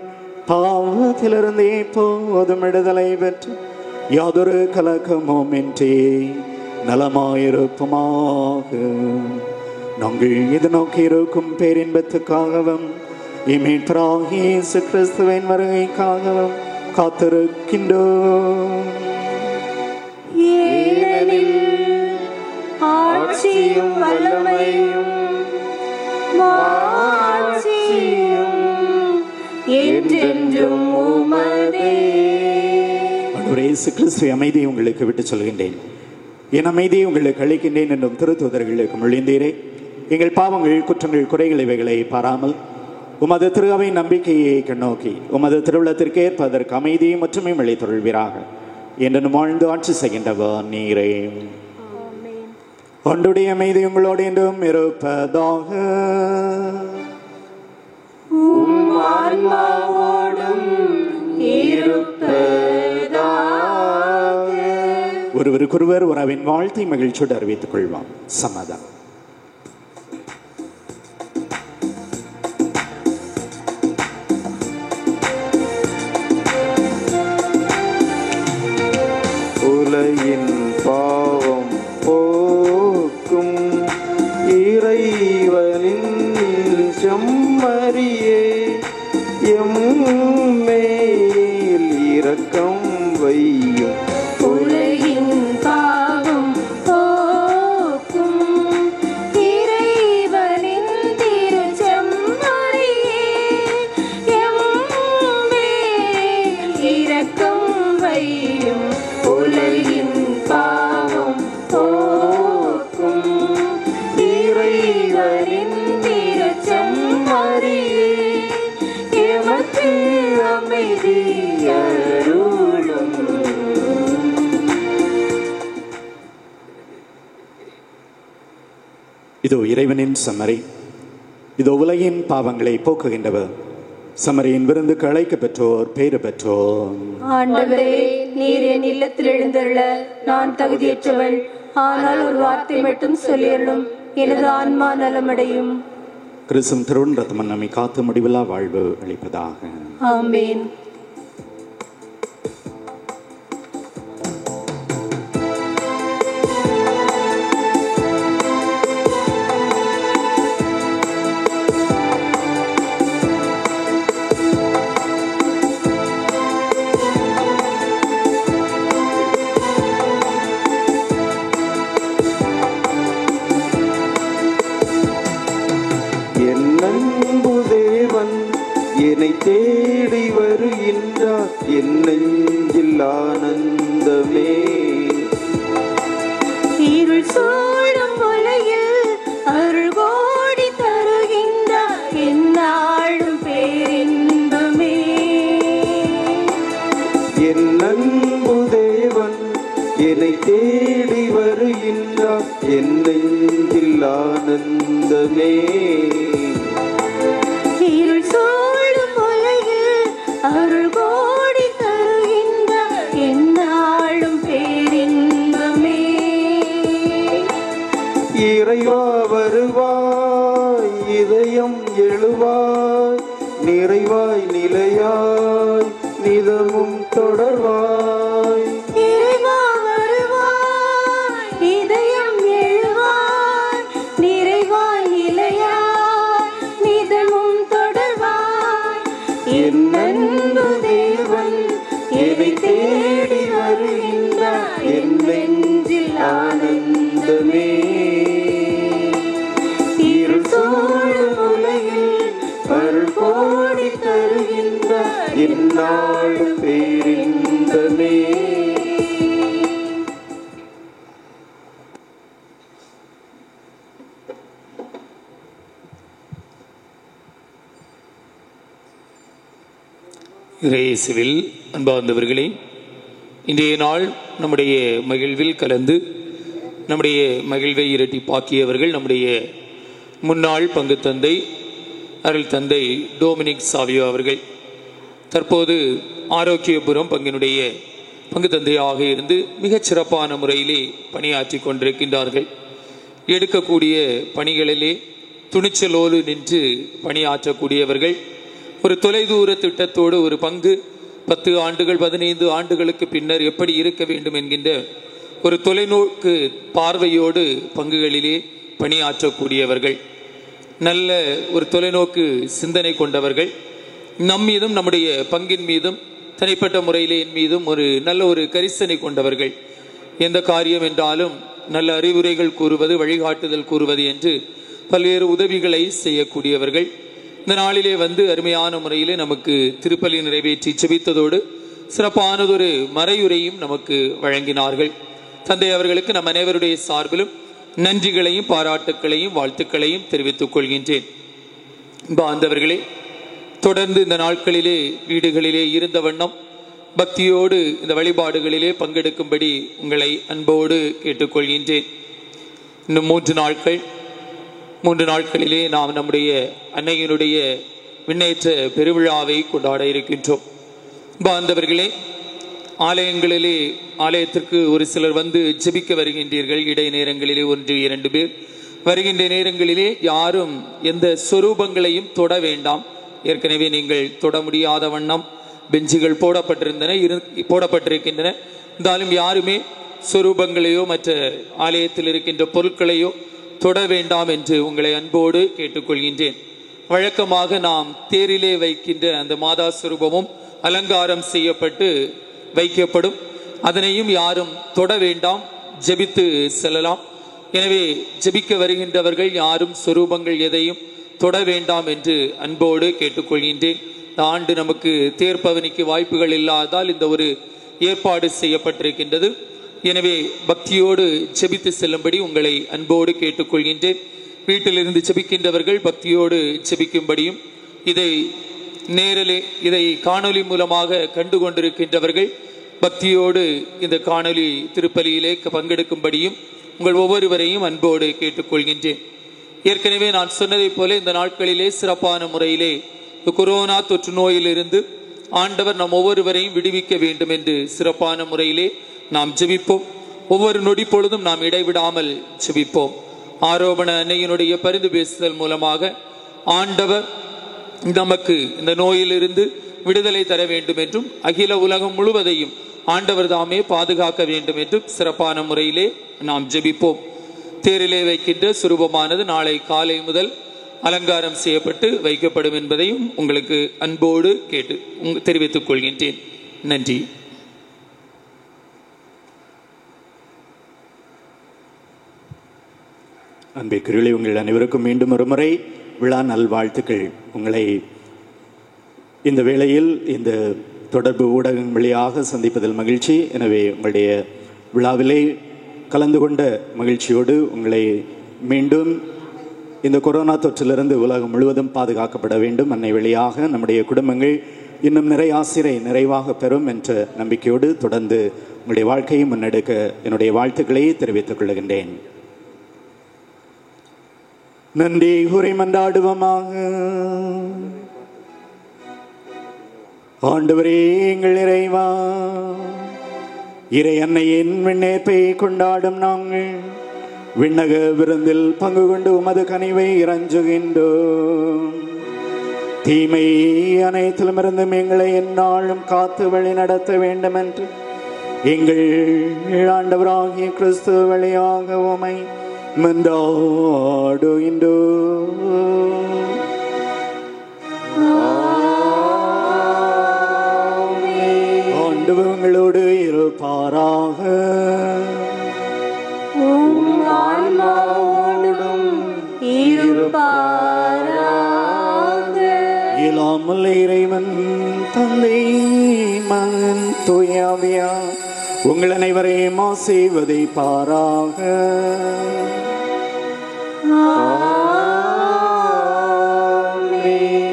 பாவத்திலிருந்து எப்போதும் விடுதலை பெற்று யாதொரு கலக்கமும் இன்றி நலமாயிருப்பமாக. நாங்கள் இது நோக்கி இருக்கும் பேரின்பத்துக்காகவும் இமீட்பராகிய இயேசு கிறிஸ்துவின் வருகைக்காகவும் காத்திருக்கின்றோம். ஏனெனில் ஆட்சியும் வல்லமையும் மாட்சியும் என்றென்றும் உமதே. இயேசு கிறிஸ்துவை அமைதியை உங்களுக்கு விட்டு சொல்கின்றேன், என் அமைதியை உங்களுக்கு அளிக்கின்றேன் என்றும் திருத்தூதர்களுக்கு மொழிந்தீரே. எங்கள் பாவங்கள், குற்றங்கள், குறைகள் இவைகளை பாராமல் உமது திரு அவை நம்பிக்கையை கண்ணோக்கி உமது திருவிழத்திற்கு ஏற்பதற்கு அமைதியும் மற்றும் அளித்தருள்வீராக. என்று வாழ்ந்து ஆட்சி செய்கின்றவர் நீரே. ஒன்றுடைய அமைதி உங்களோடு என்றும் இருப்பதாக. ஒருவருக்கொருவர் உறவின் வாழ்த்தை மகிழ்ச்சியோடு அறிவித்துக் கொள்வாம். சமாதானம். உலகின் பாவம் போக்கும் இறைவனின் செம்மறியே, எம்மேல் இரக்கம் வையும். உலகின் பாவம் போக்கும் இறைவனின் திருச்செம்மறியே, எம்மேல் இரக்கம் வையும். உலகின் பாவம் போக்கும் இறைவனின் திருச்செம்மறியே, எமக்கு அமைதி அருளும். இதோ இறைவனின் சமரி, இதோ உலகின் பாவங்களை போக்குகின்றவர். சமரியின் விருந்துக்கு அழைக்க பெற்றோர் பேறு பெற்றோர். ஆண்டவரே, நீர் என் இல்லத்தில் எழுந்தருள நான் தகுதியற்றவன். ஆனால் ஒரு வார்த்தை மட்டும் சொல்லியருளும், எனது ஆன்மா நலமடையும். கிறிஸ்துவின் திருவுண்டத்தமன் நம்மை காத்து முடிவில்லா வாழ்வு அளிப்பதாக. ஆமென். என்னை தேடி வருகின்றார், என் நெஞ்சில் ஆனந்தமே. இருள் சூழும் உலகில் அருள் கோடி தருகின்றார், எந்நாளும் பேரின்பமே. என் அன்பு தேவன் என்னை தேடி வருகின்றார், என் நெஞ்சில் ஆனந்தமே. இருள் சூழும் உலகில் அருள் கோடி தருகின்றார், எந்நாளும் பேரின்பமே. இறைவா வருவாய், இதயம் எழுவாய், நிறைவாய் நிலையாய் நிதமும் தொடர்வாய். இறைவா வருவாய், இதயம் எழுவாய், நிறைவாய் நிலையாய் நிதமும் தொடர்வாய். என் அன்பு தேவன் என்னை தேடி வருகின்றார், என் நெஞ்சில் ஆனந்தமே. இருள் சூழும் உலகில் அருள் கோடி தருகின்றார், எந்நாளும் பேரின்பமே. இயேசுவில் அன்பார்ந்தவர்களே, இன்றைய நாள் நம்முடைய மகிழ்வில் கலந்து நம்முடைய மகிழ்வை இரட்டிப்பாக்கியவர்கள் நம்முடைய முன்னாள் பங்கு தந்தை அருள் தந்தை டோமினிக் சாவியோ அவர்கள். தற்போது ஆரோக்கியபுரம் பங்கினுடைய பங்கு தந்தையாக இருந்து மிகச் சிறப்பான முறையிலே பணியாற்றி கொண்டிருக்கின்றார்கள். எடுக்கக்கூடிய பணிகளிலே துணிச்சலோடு நின்று பணியாற்றக்கூடியவர்கள். ஒரு தொலைதூர திட்டத்தோடு ஒரு பங்கு 10 ஆண்டுகள் 15 ஆண்டுகளுக்கு பின்னர் எப்படி இருக்க வேண்டும் என்கின்ற ஒரு தொலைநோக்கு பார்வையோடு பங்குகளிலே பணியாற்றக்கூடியவர்கள். நல்ல ஒரு தொலைநோக்கு சிந்தனை கொண்டவர்கள். நம் மீதும் நம்முடைய பங்கின் மீதும் தனிப்பட்ட முறையிலே என் மீதும் ஒரு நல்ல ஒரு கரிசனை கொண்டவர்கள். எந்த காரியம் என்றாலும் நல்ல அறிவுரைகள் கூறுவது, வழிகாட்டுதல் கூறுவது என்று பல்வேறு உதவிகளை செய்யக்கூடியவர்கள். இந்த நாளிலே வந்து அருமையான முறையிலே நமக்கு திருப்பலி நிறைவேற்றி செபித்ததோடு சிறப்பானதொரு மறையுரையும் நமக்கு வழங்கினார்கள். தந்தை அவர்களுக்கு நம் அனைவருடைய சார்பிலும் நன்றிகளையும் பாராட்டுக்களையும் வாழ்த்துக்களையும் தெரிவித்துக் கொள்கின்றேன். பாந்தவர்களே, தொடர்ந்து இந்த நாட்களிலே வீடுகளிலே இருந்த வண்ணம் பக்தியோடு இந்த வழிபாடுகளிலே பங்கெடுக்கும்படி உங்களை அன்போடு கேட்டுக்கொள்கின்றேன். இன்னும் 3 நாட்களிலே நாம் நம்முடைய அன்னையினுடைய விண்ணேற்ற பெருவிழாவை கொண்டாட இருக்கின்றோம். பாந்தவர்களே, ஆலயத்திற்கு ஒரு சிலர் வந்து ஜெபிக்க வருகின்றீர்கள். இடை நேரங்களிலே 1-2 பேர் வருகின்ற நேரங்களிலே யாரும் எந்த சொரூபங்களையும் தொட வேண்டாம். ஏற்கனவே நீங்கள் தொட முடியாத வண்ணம் பெஞ்சுகள் போடப்பட்டிருக்கின்றன. இருந்தாலும் யாருமே சொரூபங்களையோ மற்ற ஆலயத்தில் இருக்கின்ற பொருட்களையோ தொட வேண்டாம் என்று உங்களை அன்போடு கேட்டுக்கொள்கின்றேன். வழக்கமாக நாம் தேரிலே வைக்கின்ற அந்த மாதா சொரூபமும் அலங்காரம் செய்யப்பட்டு வைக்கப்படும். அதனையும் யாரும் தொட வேண்டாம், ஜெபித்து செல்லலாம். எனவே ஜெபிக்க வருகின்றவர்கள் யாரும் சொரூபங்கள் எதையும் தொட வேண்டாம் என்று அன்போடு கேட்டுக்கொள்கின்றேன். இந்த ஆண்டு நமக்கு தேர்ப்பவனிக்கு வாய்ப்புகள் இல்லாதால் இந்த ஒரு ஏற்பாடு செய்யப்பட்டிருக்கின்றது. எனவே பக்தியோடு ஜெபித்து செல்லும்படி உங்களை அன்போடு கேட்டுக்கொள்கின்றேன். வீட்டிலிருந்து ஜெபிக்கின்றவர்கள் பக்தியோடு ஜெபிக்கும்படியும், இதை காணொலி மூலமாக கண்டு கொண்டிருக்கின்றவர்கள் பக்தியோடு இந்த காணொலி திருப்பலியிலே பங்கெடுக்கும்படியும் உங்கள் ஒவ்வொருவரையும் அன்போடு கேட்டுக்கொள்கின்றேன். ஏற்கனவே நான் சொன்னதை போல இந்த நாட்களிலே சிறப்பான முறையிலே கொரோனா தொற்று நோயிலிருந்து ஆண்டவர் நம் ஒவ்வொருவரையும் விடுவிக்க வேண்டும் என்று சிறப்பான முறையிலே நாம் ஜெபிப்போம். ஒவ்வொரு நொடி பொழுதும் நாம் இடைவிடாமல் ஜெபிப்போம். ஆரோபண அன்னையினுடைய பரிந்து பேசுதல் மூலமாக ஆண்டவர் நமக்கு இந்த நோயிலிருந்து விடுதலை தர வேண்டும் என்றும் அகில உலகம் முழுவதையும் ஆண்டவர் தாமே பாதுகாக்க வேண்டும் என்றும் சிறப்பான முறையிலே நாம் ஜெபிப்போம். தேரிலே வைக்கின்ற சுரூபமானது நாளை காலை முதல் அலங்காரம் செய்யப்பட்டு வைக்கப்படும் என்பதையும் உங்களுக்கு அன்போடு தெரிவித்துக் கொள்கின்றேன். நன்றி. அன்பிற்குரியவர்களே, உங்கள் அனைவருக்கும் மீண்டும் ஒரு முறை விழா நல்வாழ்த்துக்கள். உங்களை இந்த வேளையில் இந்த தொடர்பு ஊடகம் வழியாக சந்திப்பதில் மகிழ்ச்சி. எனவே உங்களுடைய விழாவிலே கலந்து கொண்ட மகிழ்ச்சியோடு உங்களை மீண்டும் இந்த கொரோனா தொற்றிலிருந்து உலகம் முழுவதும் பாதுகாக்கப்பட வேண்டும். அன்னை வழியாக நம்முடைய குடும்பங்கள் இன்னும் நிறைவாக பெறும் என்ற நம்பிக்கையோடு தொடர்ந்து உங்களுடைய வாழ்க்கையை முன்னெடுக்க என்னுடைய வாழ்த்துக்களை தெரிவித்துக் கொள்கின்றேன். நன்றி கூறி மன்றாடுவோமாக. ஆண்டவரே எங்கள் இறைவா, இறை அன்னையின் விண்ணேற்பை கொண்டாடும் நாங்கள் விண்ணக விருந்தில் பங்கு கொண்டு உமது கனிவை இறஞ்சுகின்றோம். தீமை அனைத்திலும் இருந்தும் எங்களை எந்நாளும் காத்து வழி நடத்த வேண்டும் என்று எங்கள் ஆண்டவராகிய கிறிஸ்து வழியாக உம்மை மன்றாடுகின்றோம். ஆண்டவர் உங்களோடு இருப்பாராக. இயலாமல் இறைவன் தந்தை மகன் தூய ஆவியார் உங்கள் அனைவரையும் ஆசீர்வதிப்பாராக.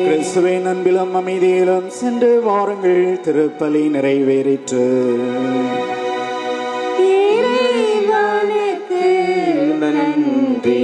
கிறிஸ்துவின் அன்பிலும் அமைதியிலும் சென்று வாருங்கள். திருப்பலி நிறைவேறிற்று. நன்றி.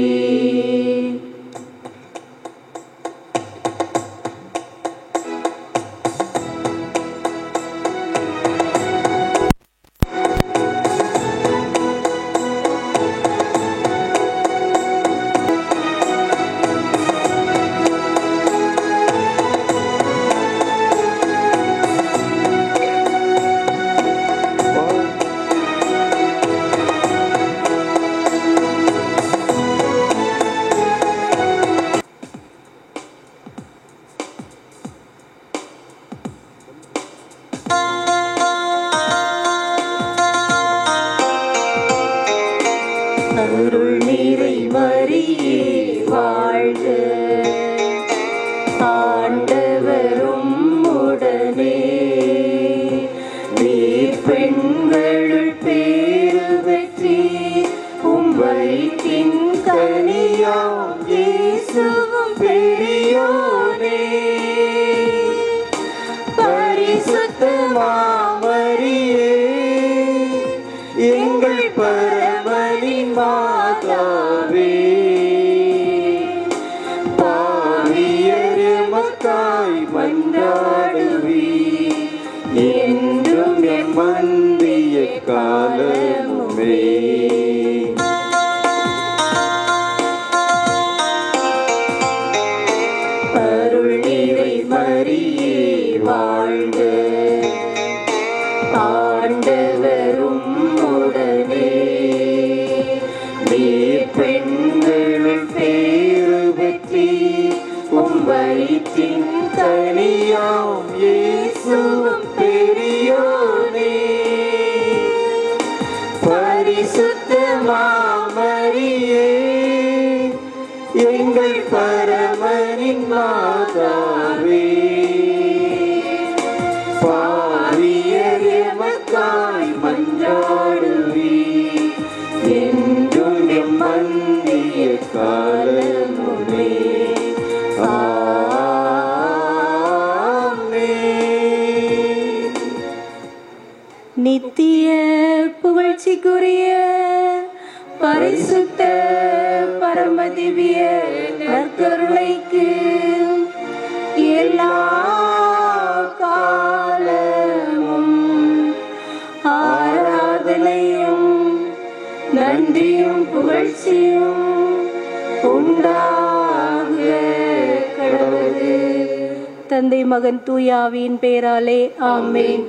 பெண்களுள் பேறு பெற்றி உம்மை வயிற்றின் கனியாம் இயேசுவும் பெரியோனே, பரிசுத்த மாமரியே எங்கள் பரமனின் மாதாவே, பாவியர் எமக்காய் மன்றாடுவி என்றும் எம் மந்திய காலமுமே. அருள் நிறை மரியே வாழ்க, ஆண்டவரும் உடனே, நீர் பெண்களுள் பேறு பெற்றி உம் வயிற்றின் கனியாம் இயேசுவும் பெரியோனே, பரிசுத்த மாமரியே எங்கள் பரமனின் மாதாவே, பாவியர் எமக்காய் மன்றாடுவி என்றும் எம் மந்திய காலமுமே. நித்திய புகழ்ச்சிக்குரிய பரிசுத்த பரமதிவிய நற்கருணைக்கு எல்லா காலமும் ஆராதனையும் நன்றியும் புகழ்ச்சியும் உண்டாக கடவுளே. தந்தை மகன் தூயாவின் பெயராலே ஆமென்.